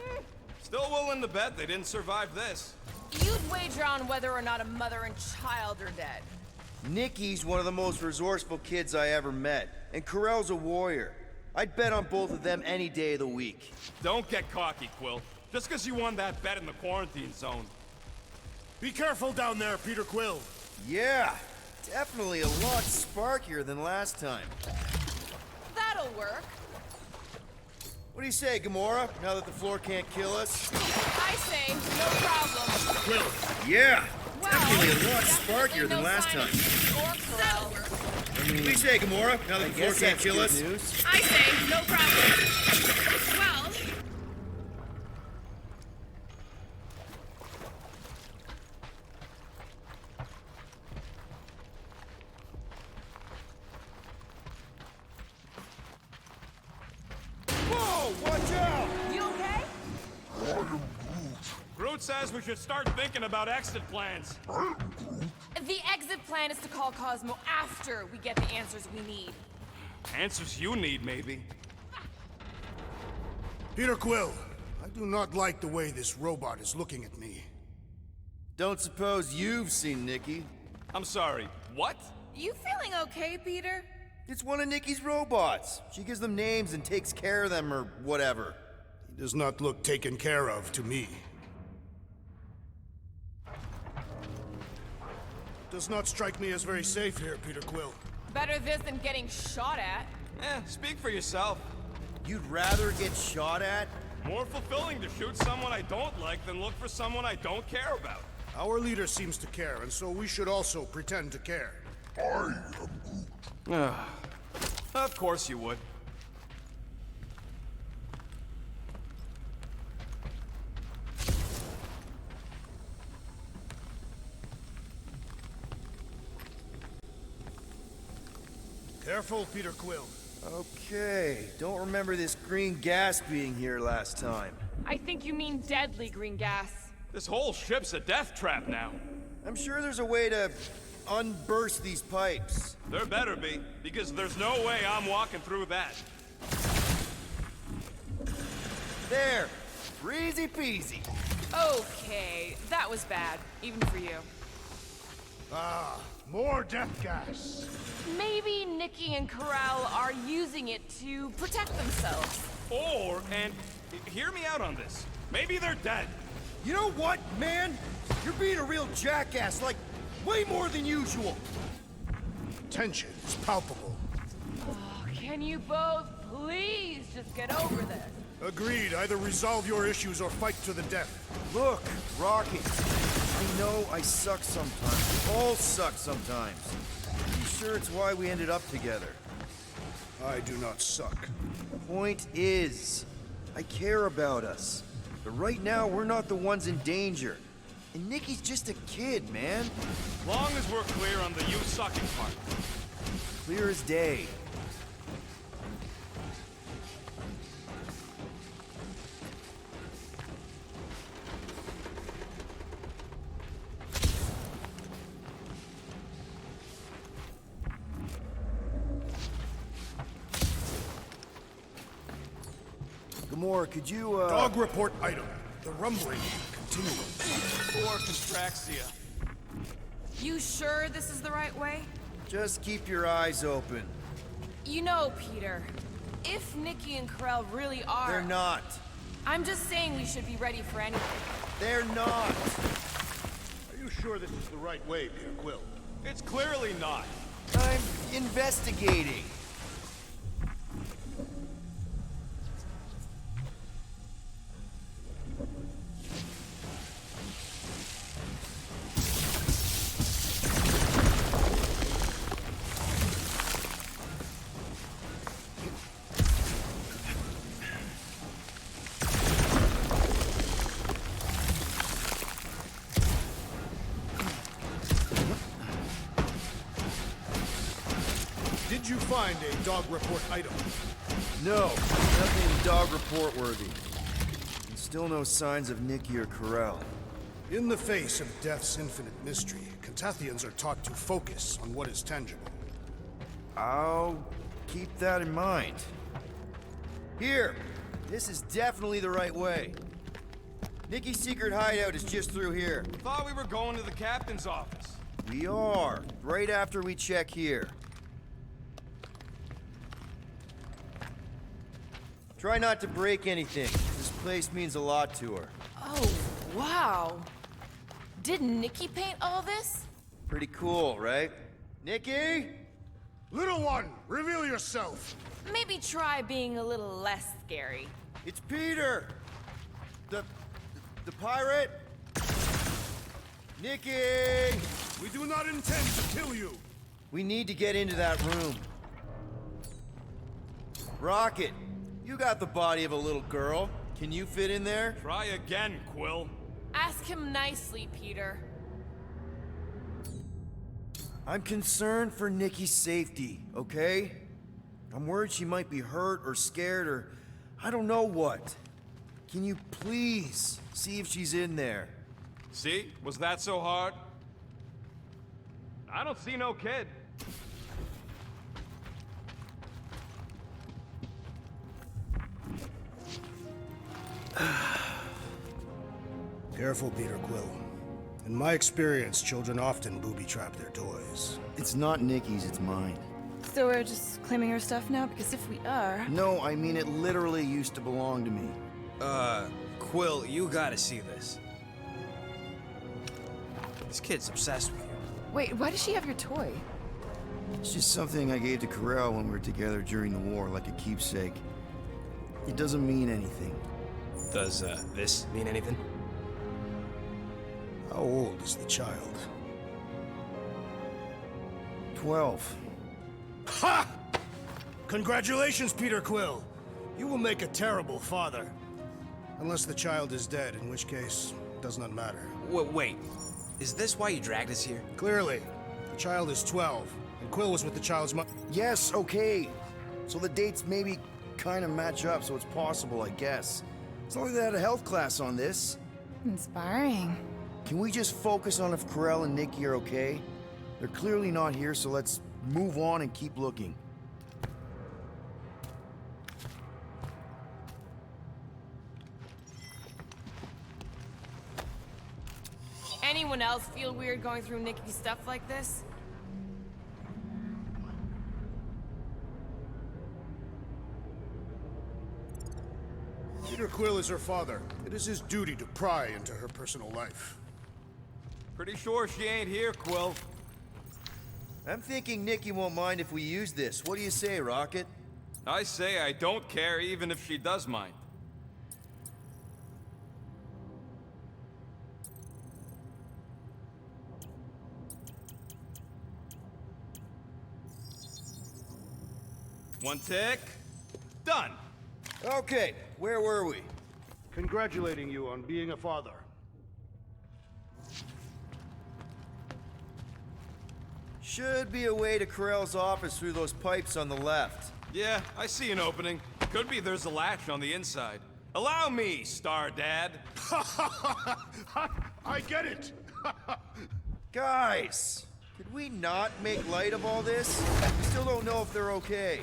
Still willing to bet they didn't survive this. You'd wager on whether or not a mother and child are dead. Nikki's one of the most resourceful kids I ever met, and Corell's a warrior. I'd bet on both of them any day of the week. Don't get cocky, Quill. Just because you won that bet in the quarantine zone. Be careful down there, Peter Quill. Yeah, definitely a lot sparkier than last time. That'll work. What do you say, Gamora, now that the floor can't kill us? I say, no problem. Quill. Yeah, Well, definitely a lot sparkier than last time. Or Corell. What do you say, Gamora, now that the floor can't kill us? News. I say, no problem. Well, Whoa, watch out! You okay? Groot says we should start thinking about exit plans. The exit plan is to call Cosmo after we get the answers we need. Answers you need, maybe. Peter Quill, I do not like the way this robot is looking at me. Don't suppose you've seen Nikki? I'm sorry, what? You feeling okay, Peter? It's one of Nikki's robots. She gives them names and takes care of them or whatever. He does not look taken care of to me. Does not strike me as very safe here, Peter Quill. Better this than getting shot at. Speak for yourself. You'd rather get shot at? More fulfilling to shoot someone I don't like than look for someone I don't care about. Our leader seems to care, and so we should also pretend to care. Of course you would. Careful, Peter Quill. Okay, don't remember this green gas being here last time. I think you mean deadly green gas. This whole ship's a death trap now. I'm sure there's a way to unburst these pipes. There better be, because there's no way I'm walking through that. There, easy peasy. Okay, that was bad, even for you. Ah, more death gas. Maybe Nikki and Corell are using it to protect themselves. Or, and hear me out on this, maybe they're dead. You know what, man? You're being a real jackass, like, way more than usual. Tension is palpable. Oh, can you both please just get over this? Agreed. Either resolve your issues or fight to the death. Look, Rocket. I know I suck sometimes. We all suck sometimes. You sure it's why we ended up together? I do not suck. Point is, I care about us. But right now, we're not the ones in danger. And Nikki's just a kid, man. Long as we're clear on the you sucking part. Clear as day. Gamora, could you, Dog report item. The rumbling continues. Or contraxia. You sure this is the right way? Just keep your eyes open. You know, Peter, if Nikki and Corell really are... They're not. I'm just saying we should be ready for anything. They're not. Are you sure this is the right way, Peter Quill? It's clearly not. I'm investigating. Did you find a dog report item? No, nothing dog report worthy. And still no signs of Nikki or Corell. In the face of death's infinite mystery, Kentathians are taught to focus on what is tangible. I'll keep that in mind. Here! This is definitely the right way. Nikki's secret hideout is just through here. Thought we were going to the captain's office. We are, right after we check here. Try not to break anything. This place means a lot to her. Oh, wow. Did Nikki paint all this? Pretty cool, right? Nikki? Little one, reveal yourself! Maybe try being a little less scary. It's Peter! The pirate? Nikki! We do not intend to kill you! We need to get into that room. Rocket, you got the body of a little girl. Can you fit in there? Try again, Quill. Ask him nicely, Peter. I'm concerned for Nikki's safety, okay? I'm worried she might be hurt or scared or I don't know what. Can you please see if she's in there? See? Was that so hard? I don't see no kid. Careful, Peter Quill. In my experience, children often booby-trap their toys. It's not Nikki's, it's mine. So we're just claiming her stuff now? Because if we are... No, I mean it literally used to belong to me. Quill, you gotta see this. This kid's obsessed with you. Wait, why does she have your toy? It's just something I gave to Corell when we were together during the war, like a keepsake. It doesn't mean anything. Does, this mean anything? How old is the child? 12. Ha! Congratulations, Peter Quill! You will make a terrible father. Unless the child is dead, in which case, it does not matter. Wait, is this why you dragged us here? Clearly. The child is 12, and Quill was with the child's mother. Yes, okay. So the dates maybe kind of match up, so it's possible, I guess. It's not like they had a health class on this. Inspiring. Can we just focus on if Corell and Nikki are okay? They're clearly not here, so let's move on and keep looking. Anyone else feel weird going through Nikki's stuff like this? Peter Quill is her father. It is his duty to pry into her personal life. Pretty sure she ain't here, Quill. I'm thinking Nikki won't mind if we use this. What do you say, Rocket? I say I don't care even if she does mind. One tick. Done. Okay, where were we? Congratulating you on being a father. Should be a way to Corell's office through those pipes on the left. Yeah, I see an opening. Could be there's a latch on the inside. Allow me, Star Dad. I get it! Guys, could we not make light of all this? We still don't know if they're okay.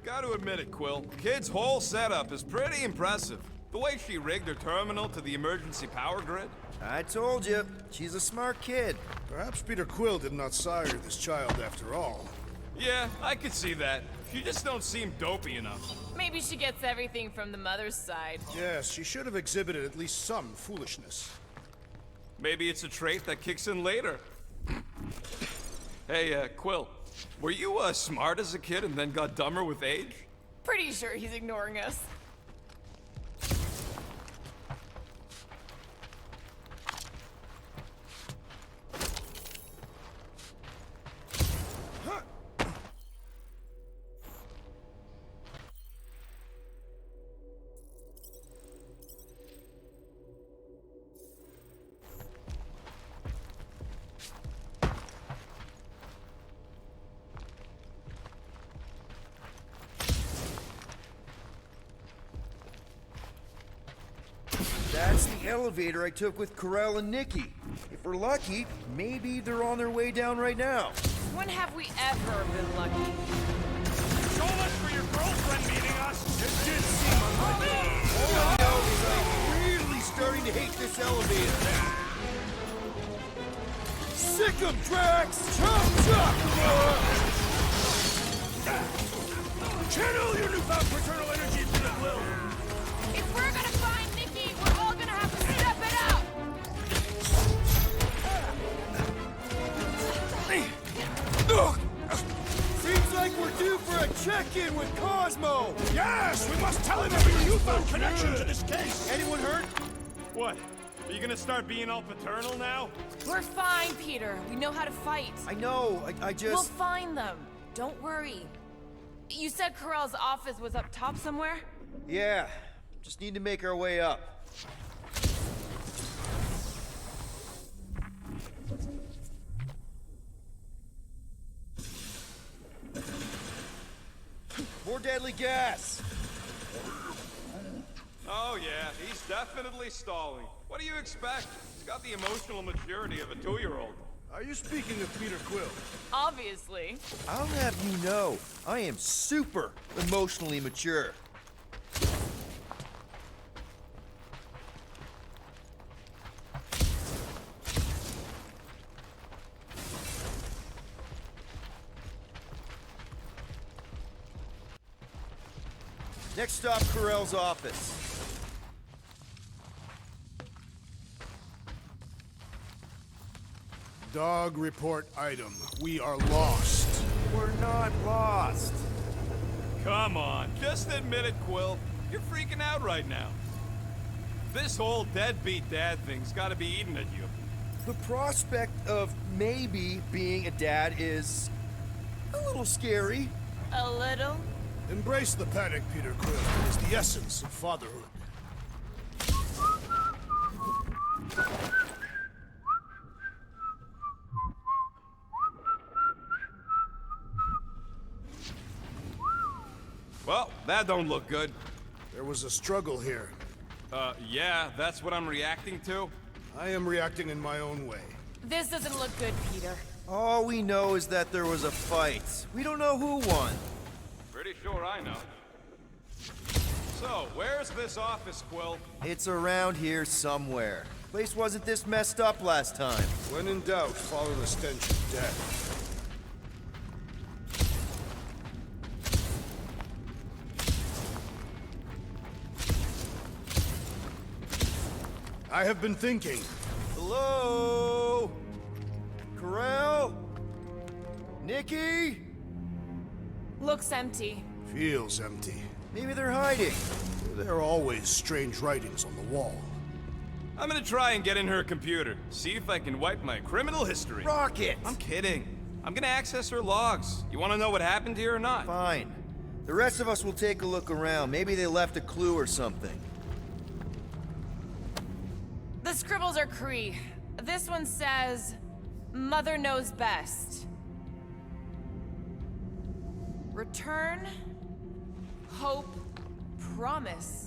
Gotta admit it, Quill. Kid's whole setup is pretty impressive. The way she rigged her terminal to the emergency power grid. I told you, she's a smart kid. Perhaps Peter Quill did not sire this child after all. Yeah, I could see that. She just don't seem dopey enough. Maybe she gets everything from the mother's side. Yes, she should have exhibited at least some foolishness. Maybe it's a trait that kicks in later. Hey, Quill, were you, smart as a kid and then got dumber with age? Pretty sure he's ignoring us. elevator I took with Corell and Nikki. If we're lucky, maybe they're on their way down right now. When have we ever been lucky? So much for your girlfriend meeting us. It did seem unlikely. All I know is I'm really starting to hate this elevator. Sick 'em, Drax! Chop, chop! Channel your newfound paternal energy for the will. If we're gonna find Nikki, we're all gonna have to step it up! Seems like we're due for a check-in with Cosmo! Yes, we must tell him every newfound connection to this case. Anyone hurt? What? Are you gonna start being all paternal now? We're fine, Peter. We know how to fight. I know, I just... We'll find them. Don't worry. You said Corell's office was up top somewhere? Yeah, just need to make our way up. More deadly gas! Oh yeah, he's definitely stalling. What do you expect? He's got the emotional maturity of a 2-year-old. Are you speaking of Peter Quill? Obviously. I'll have you know, I am super emotionally mature. Next stop, Corell's office. Dog report item. We are lost. We're not lost. Come on, just admit it, Quill. You're freaking out right now. This whole deadbeat dad thing's gotta be eating at you. The prospect of maybe being a dad is a little scary. A little? Embrace the panic, Peter Quill. It is the essence of fatherhood. Well, that don't look good. There was a struggle here. Yeah, that's what I'm reacting to? I am reacting in my own way. This doesn't look good, Peter. All we know is that there was a fight. We don't know who won. Pretty sure I know. So, where's this office, Quill? It's around here somewhere. Place wasn't this messed up last time. When in doubt, follow the stench of death. I have been thinking. Hello? Corell? Nikki? Looks empty. Feels empty. Maybe they're hiding. There are always strange writings on the wall. I'm gonna try and get in her computer. See if I can wipe my criminal history. Rocket! I'm kidding. I'm gonna access her logs. You wanna know what happened here or not? Fine. The rest of us will take a look around. Maybe they left a clue or something. The scribbles are Kree. This one says, Mother knows best. Return, hope, promise.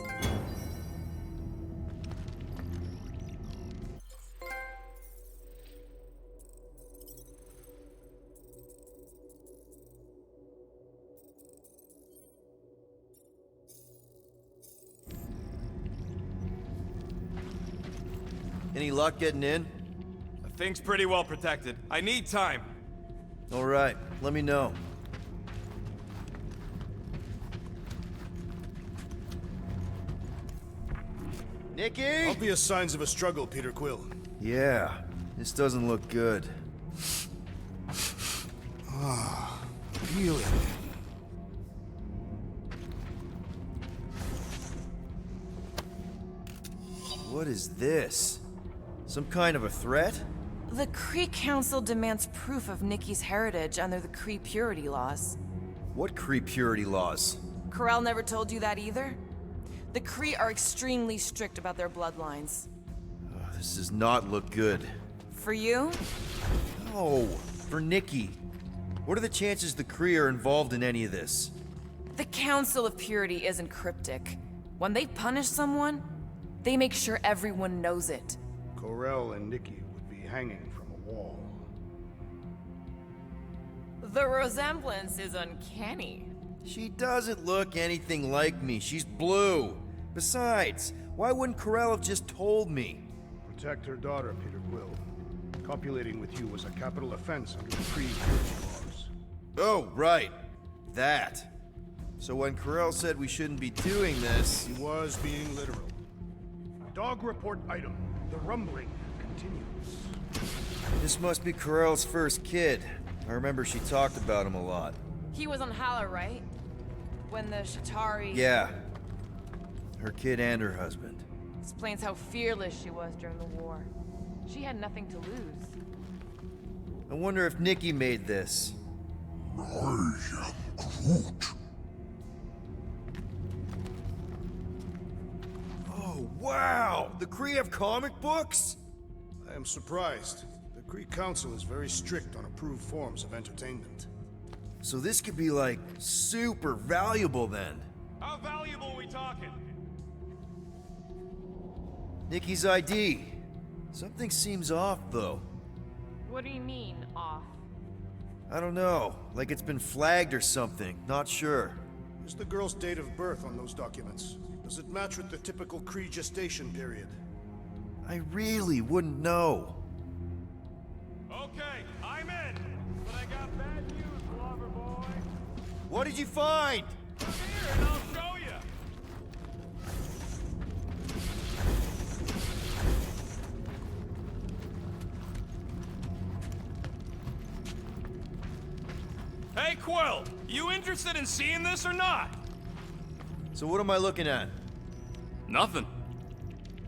Any luck getting in? The thing's pretty well protected. I need time. All right, let me know. Nikki? Obvious signs of a struggle, Peter Quill. Yeah, this doesn't look good. Ah, healing. What is this? Some kind of a threat? The Kree Council demands proof of Nikki's heritage under the Kree purity laws. What Kree purity laws? Corell never told you that either? The Kree are extremely strict about their bloodlines. This does not look good. For you? No, for Nikki. What are the chances the Kree are involved in any of this? The Council of Purity isn't cryptic. When they punish someone, They make sure everyone knows it. Corell and Nikki would be hanging from a wall. The resemblance is uncanny. She doesn't look anything like me. She's blue. Besides, why wouldn't Corell have just told me? Protect her daughter, Peter Quill. Copulating with you was a capital offense under the pre-laws. Oh, right. That. So when Corell said we shouldn't be doing this... He was being literal. Dog report item. The rumbling continues. This must be Corell's first kid. I remember she talked about him a lot. He was on Hala, right? When the Shatari... Yeah. Her kid and her husband. Explains how fearless she was during the war. She had nothing to lose. I wonder if Nikki made this. I am Groot. Oh, wow! The Kree have comic books? I am surprised. The Kree Council is very strict on approved forms of entertainment. So this could be, like, super valuable then. How valuable are we talking? Nikki's ID. Something seems off, though. What do you mean, off? I don't know. Like it's been flagged or something. Not sure. Is the girl's date of birth on those documents? Does it match with the typical Kree gestation period? I really wouldn't know. Okay, I'm in. But I got bad news, lover boy. What did you find? Come here and I'll show you. Hey, Quill, you interested in seeing this or not? So what am I looking at? Nothing.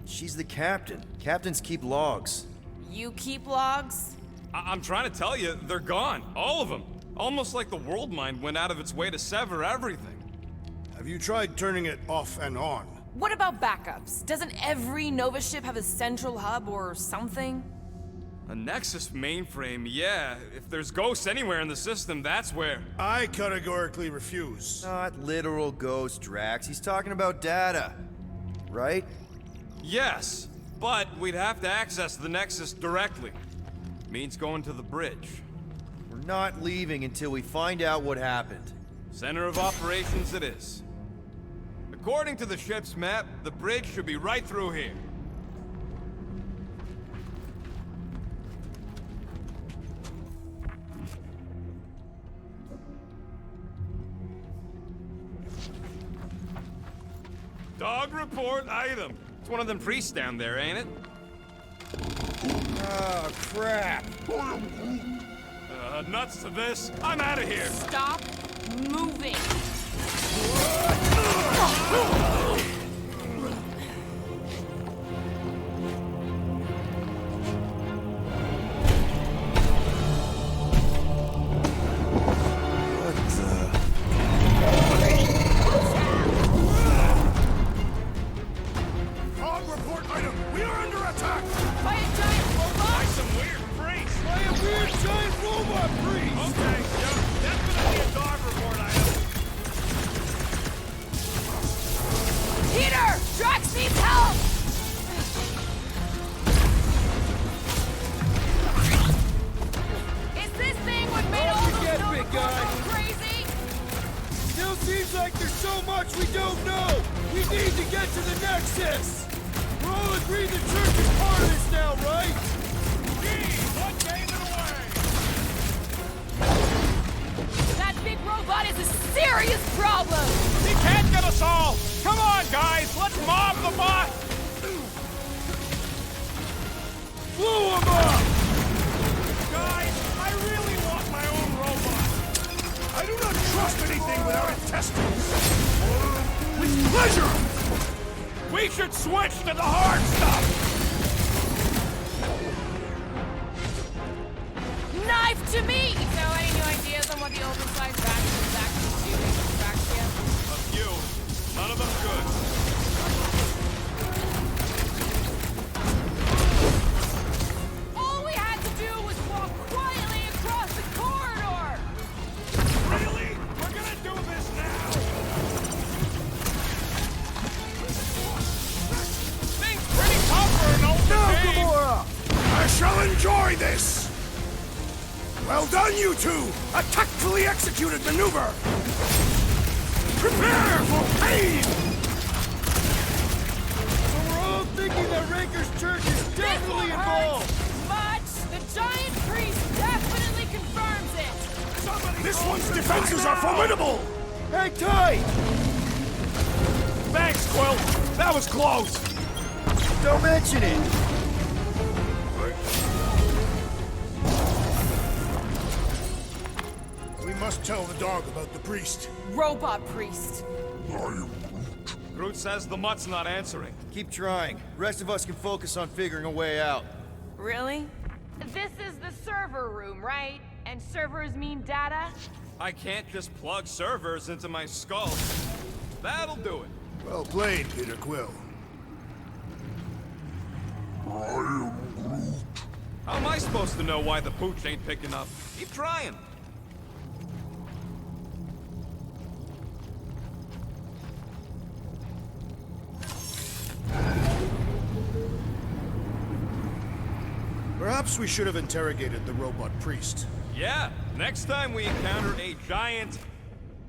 She's the captain. Captains keep logs. You keep logs? I'm trying to tell you, they're gone. All of them. Almost like the world mind went out of its way to sever everything. Have you tried turning it off and on? What about backups? Doesn't every Nova ship have a central hub or something? A Nexus mainframe, yeah. If there's ghosts anywhere in the system, that's where. I categorically refuse. Not literal ghost, Drax. He's talking about data. Right? Yes, but we'd have to access the Nexus directly. Means going to the bridge. We're not leaving until we find out what happened. Center of operations it is. According to the ship's map, the bridge should be right through here. Dog report item. It's one of them priests down there, ain't it? Oh, crap. Nuts to this. I'm out of here. Stop moving. We should switch to the hard stuff! Knife to me! So any new ideas on what the oversized vacuum is actually doing to distract you? A few. None of them good. All we had to do was walk quietly across the corridor! Really? We're gonna do this now? enjoy this! Well done, you two! A tactfully executed maneuver! Prepare for pain! So we're all thinking that Raker's church is definitely involved! Much! The giant priest definitely confirms it! This one's defenses are formidable! Hang tight! Thanks, Quill! That was close! Don't mention it! We must tell the dog about the priest. Robot priest. Groot says the mutt's not answering. Keep trying. Rest of us can focus on figuring a way out. Really? This is the server room, right? And servers mean data? I can't just plug servers into my skull. That'll do it. Well played, Peter Quill. I am Groot. How am I supposed to know why the pooch ain't picking up? Keep trying. Perhaps we should have interrogated the robot priest. Yeah, next time we encounter a giant...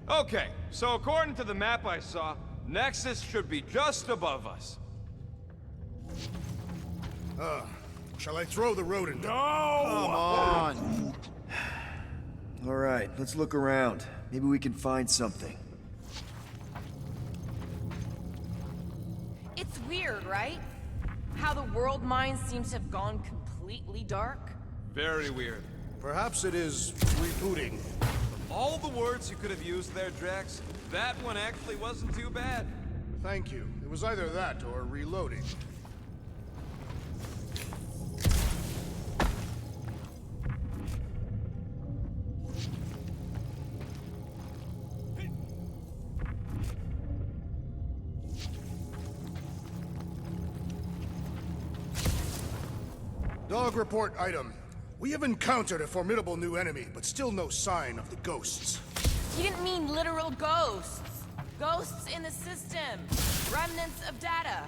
Okay, so according to the map I saw, Nexus should be just above us. Shall I throw the rodent? No! Come on! Alright, let's look around. Maybe we can find something. It's weird, right? How the world mind seems to have gone completely dark. Very weird. Perhaps it is rebooting. All the words you could have used there, Drax, that one actually wasn't too bad. Thank you. It was either that or reloading. Dog report item. We have encountered a formidable new enemy, but still no sign of the ghosts. He didn't mean literal ghosts. Ghosts in the system. Remnants of data.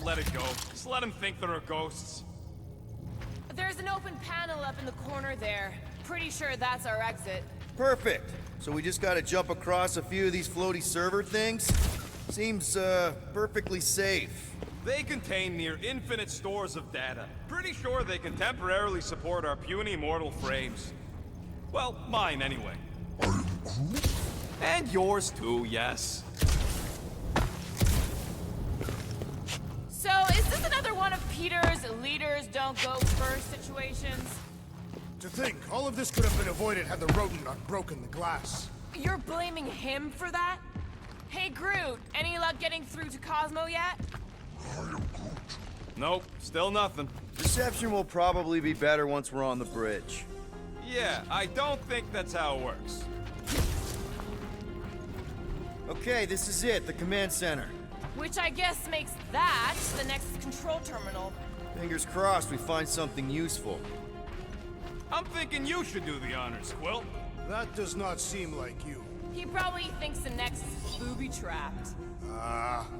Let it go. Just let him think there are ghosts. There's an open panel up in the corner there. Pretty sure that's our exit. Perfect! So we just gotta jump across a few of these floaty server things? Seems, perfectly safe. They contain near infinite stores of data. Pretty sure they can temporarily support our puny mortal frames. Well, mine anyway. And yours too, yes. So, is this another one of Peter's leaders don't go first situations? To think, all of this could have been avoided had the rodent not broken the glass. You're blaming him for that? Hey Groot, any luck getting through to Cosmo yet? Nope, still nothing. Reception will probably be better once we're on the bridge. Yeah, I don't think that's how it works. Okay, this is it, the command center. Which I guess makes that the next control terminal. Fingers crossed we find something useful. I'm thinking you should do the honors, Quill. That does not seem like you. He probably thinks the Nexus is booby-trapped.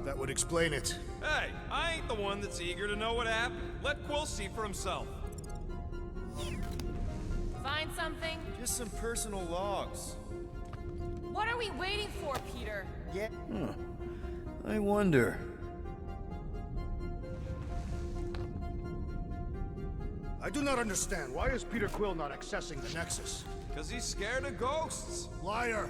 That would explain it. Hey, I ain't the one that's eager to know what happened. Let Quill see for himself. Find something? Just some personal logs. What are we waiting for, Peter? Yeah. I wonder. I do not understand. Why is Peter Quill not accessing the Nexus? Because he's scared of ghosts. Liar!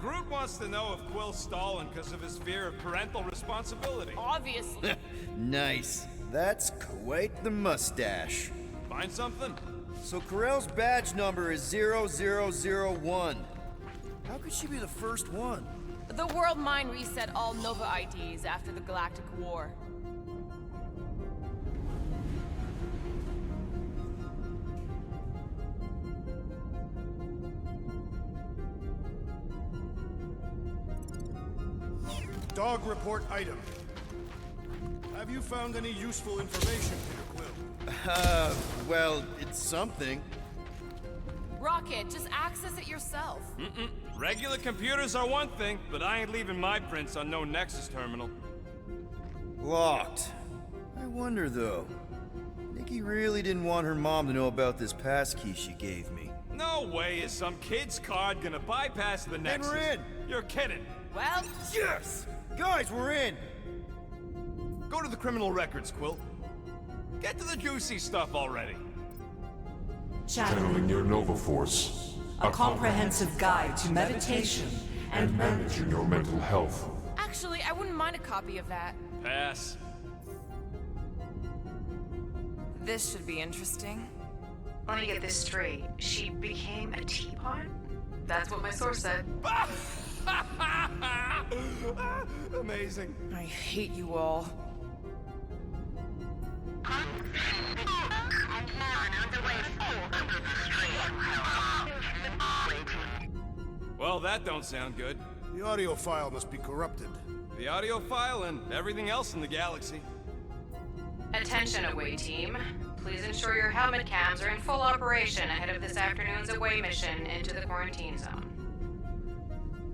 Groot wants to know if Quill's stalling because of his fear of parental responsibility. Obviously. Nice. That's quite the mustache. Find something? So Corell's badge number is 0001. How could she be the first one? The world mind reset all Nova IDs after the Galactic War. Dog report item. Have you found any useful information, Peter Quill? Well, it's something. Rocket, just access it yourself. Regular computers are one thing, but I ain't leaving my prints on no Nexus terminal. Locked. I wonder, though. Nikki really didn't want her mom to know about this passkey she gave me. No way is some kid's card gonna bypass the Nexus. And we're in! You're kidding. Well, Yes! Guys, we're in! Go to the criminal records, Quill. Get to the juicy stuff already. Channeling your Nova Force. A comprehensive guide to meditation and managing your mental health. actually, I wouldn't mind a copy of that. Pass. This should be interesting. Let me get this straight. She became a teapot? That's what my source said. Amazing. I hate you all. Well, that don't sound good. The audio file must be corrupted. The audio file and everything else in the galaxy. Attention, away team. Please ensure your helmet cams are in full operation ahead of this afternoon's away mission into the quarantine zone.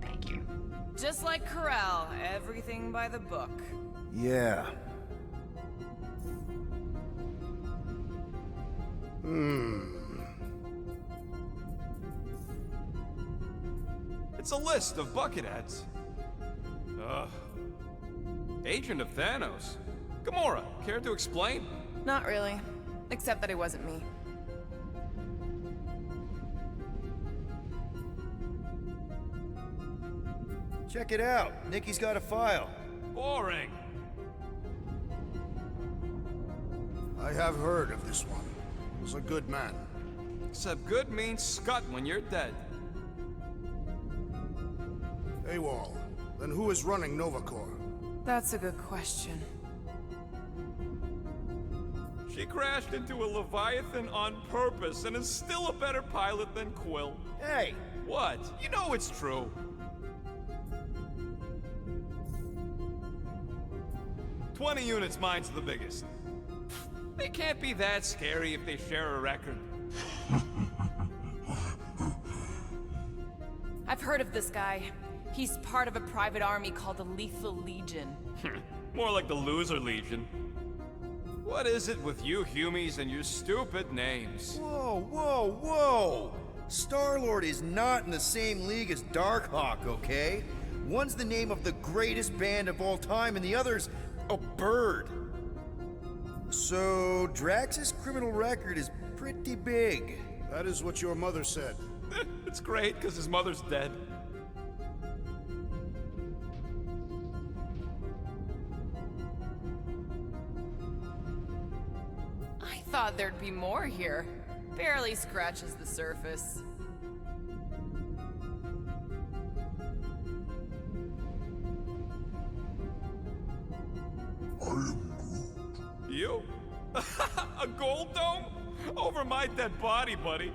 Thank you. Just like Corral, everything by the book. Yeah. It's a list of bucketheads. Ugh. Agent of Thanos. Gamora, care to explain? Not really. Except that it wasn't me. Check it out. Nikki's got a file. Boring. I have heard of this one. He's a good man. Except good means scut when you're dead. AWOL. Then who is running Novacore? That's a good question. She crashed into a Leviathan on purpose and is still a better pilot than Quill. Hey! What? You know it's true. "20 units, mine's the biggest. They can't be that scary if they share a record. I've heard of this guy. He's part of a private army called the Lethal Legion. More like the Loser Legion. What is it with you Humies and your stupid names? Whoa, whoa, whoa! Star-Lord is not in the same league as Darkhawk, okay? One's the name of the greatest band of all time, and the other's a bird. So, Drax's criminal record is pretty big. That is what your mother said. It's great, because his mother's dead. I thought there'd be more here. Barely scratches the surface. You? A gold dome? Over my dead body, buddy.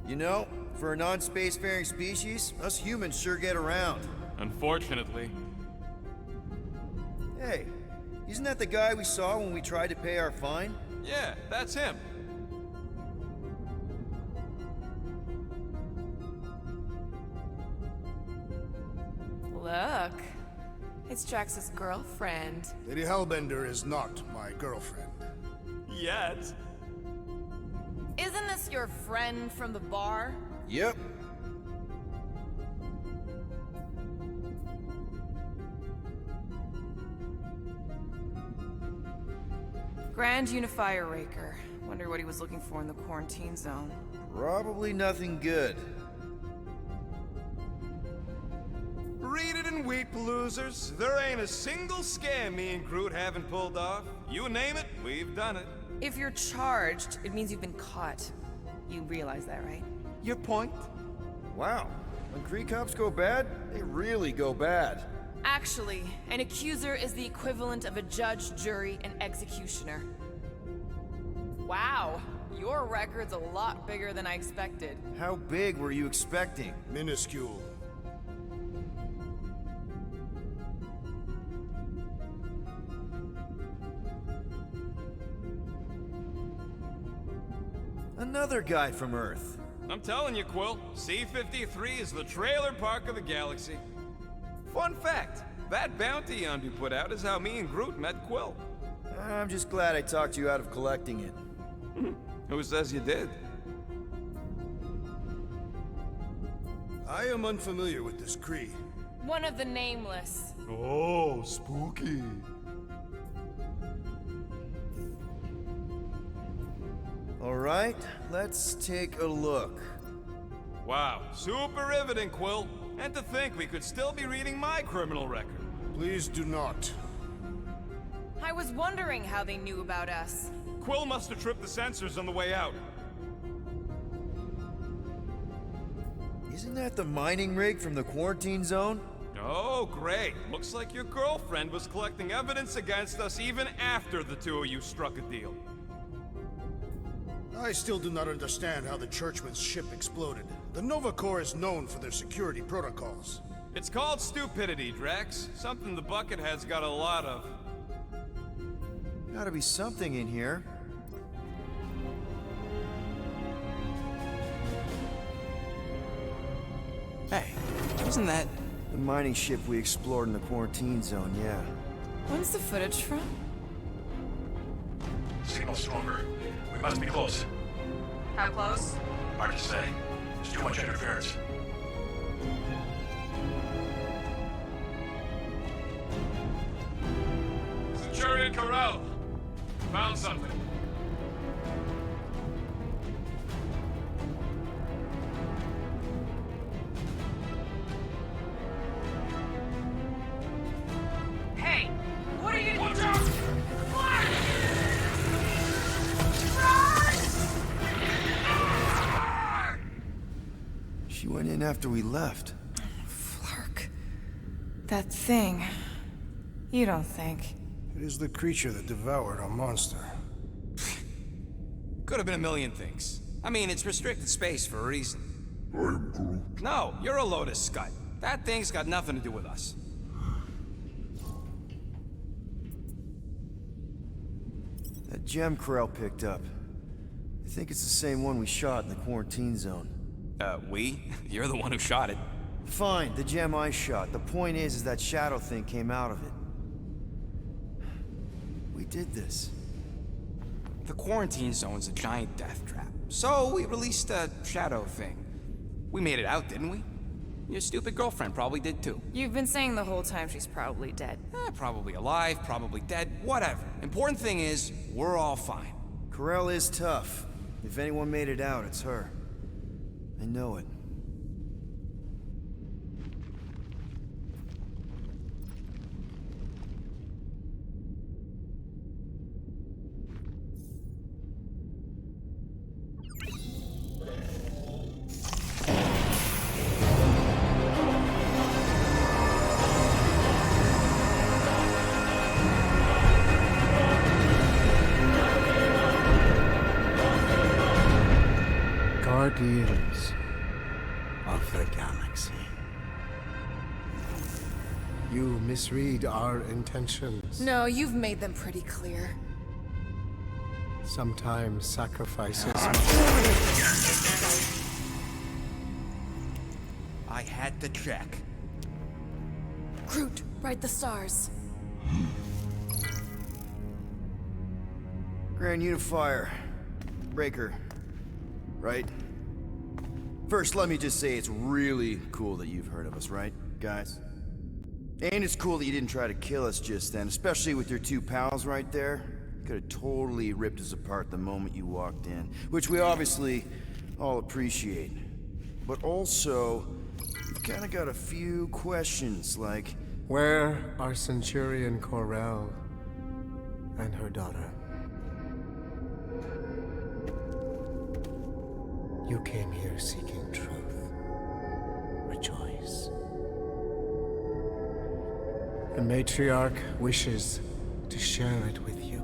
You know, for a non-spacefaring species, us humans sure get around. Unfortunately. Hey, isn't that the guy we saw when we tried to pay our fine? Yeah, that's him. Look. It's Drax's girlfriend. Lady Hellbender is not my girlfriend. Yet. Isn't this your friend from the bar? Yep. Grand Unifier Raker. Wonder what he was looking for in the quarantine zone. Probably nothing good. Read it and weep, losers. There ain't a single scam me and Groot haven't pulled off. You name it, we've done it. If you're charged, it means you've been caught. You realize that, right? Your point? Wow. When Kree cops go bad, they really go bad. Actually, an accuser is the equivalent of a judge, jury, and executioner. Wow, your record's a lot bigger than I expected. How big were you expecting? Minuscule. Another guy from Earth. I'm telling you, Quill, C-53 is the trailer park of the galaxy. Fun fact, that bounty hunt you put out is how me and Groot met Quill. I'm just glad I talked you out of collecting it. Who says you did? I am unfamiliar with this Kree. One of the nameless. Oh, spooky. All right, let's take a look. Wow, super riveting, Quill. And to think we could still be reading my criminal record. Please do not. I was wondering how they knew about us. Quill must have tripped the sensors on the way out. Isn't that the mining rig from the quarantine zone? Oh, great. Looks like your girlfriend was collecting evidence against us even after the two of you struck a deal. I still do not understand how the Churchman's ship exploded. The Nova Corps is known for their security protocols. It's called stupidity, Drax. Something the Buckethead's got a lot of. Gotta be something in here. Hey, wasn't that... The mining ship we explored in the quarantine zone, yeah. When's the footage from? Signal's stronger. We must be close. How close? Hard to say. There's too much interference. Centurion Corral! Found something. Hey! What are you... Watch out! She went in after we left. Flark. That thing. You don't think? It is the creature that devoured our monster. Could have been a million things. I mean, it's restricted space for a reason. I'm Groot. No, you're a Lotus Scud. That thing's got nothing to do with us. That gem Corral picked up. I think it's the same one we shot in the quarantine zone. We? You're the one who shot it. Fine, the gem I shot. The point is that shadow thing came out of it. We did this. The quarantine zone's a giant death trap. So we released a shadow thing. We made it out, didn't we? Your stupid girlfriend probably did too. You've been saying the whole time she's probably dead. Probably alive, probably dead, whatever. Important thing is, we're all fine. Corral is tough. If anyone made it out, it's her. I know it. Guardians of the Galaxy. You misread our intentions. No, you've made them pretty clear. Sometimes sacrifices I had to check. Groot, write the stars. Grand Unifier. Breaker. Right? First, let me just say it's really cool that you've heard of us, right, guys? And it's cool that you didn't try to kill us just then, especially with your two pals right there. Could have totally ripped us apart the moment you walked in, which we obviously all appreciate. But also, we've kind of got a few questions, like... Where are Centurion Corral and her daughter? You came here seeking truth. Rejoice. The matriarch wishes to share it with you.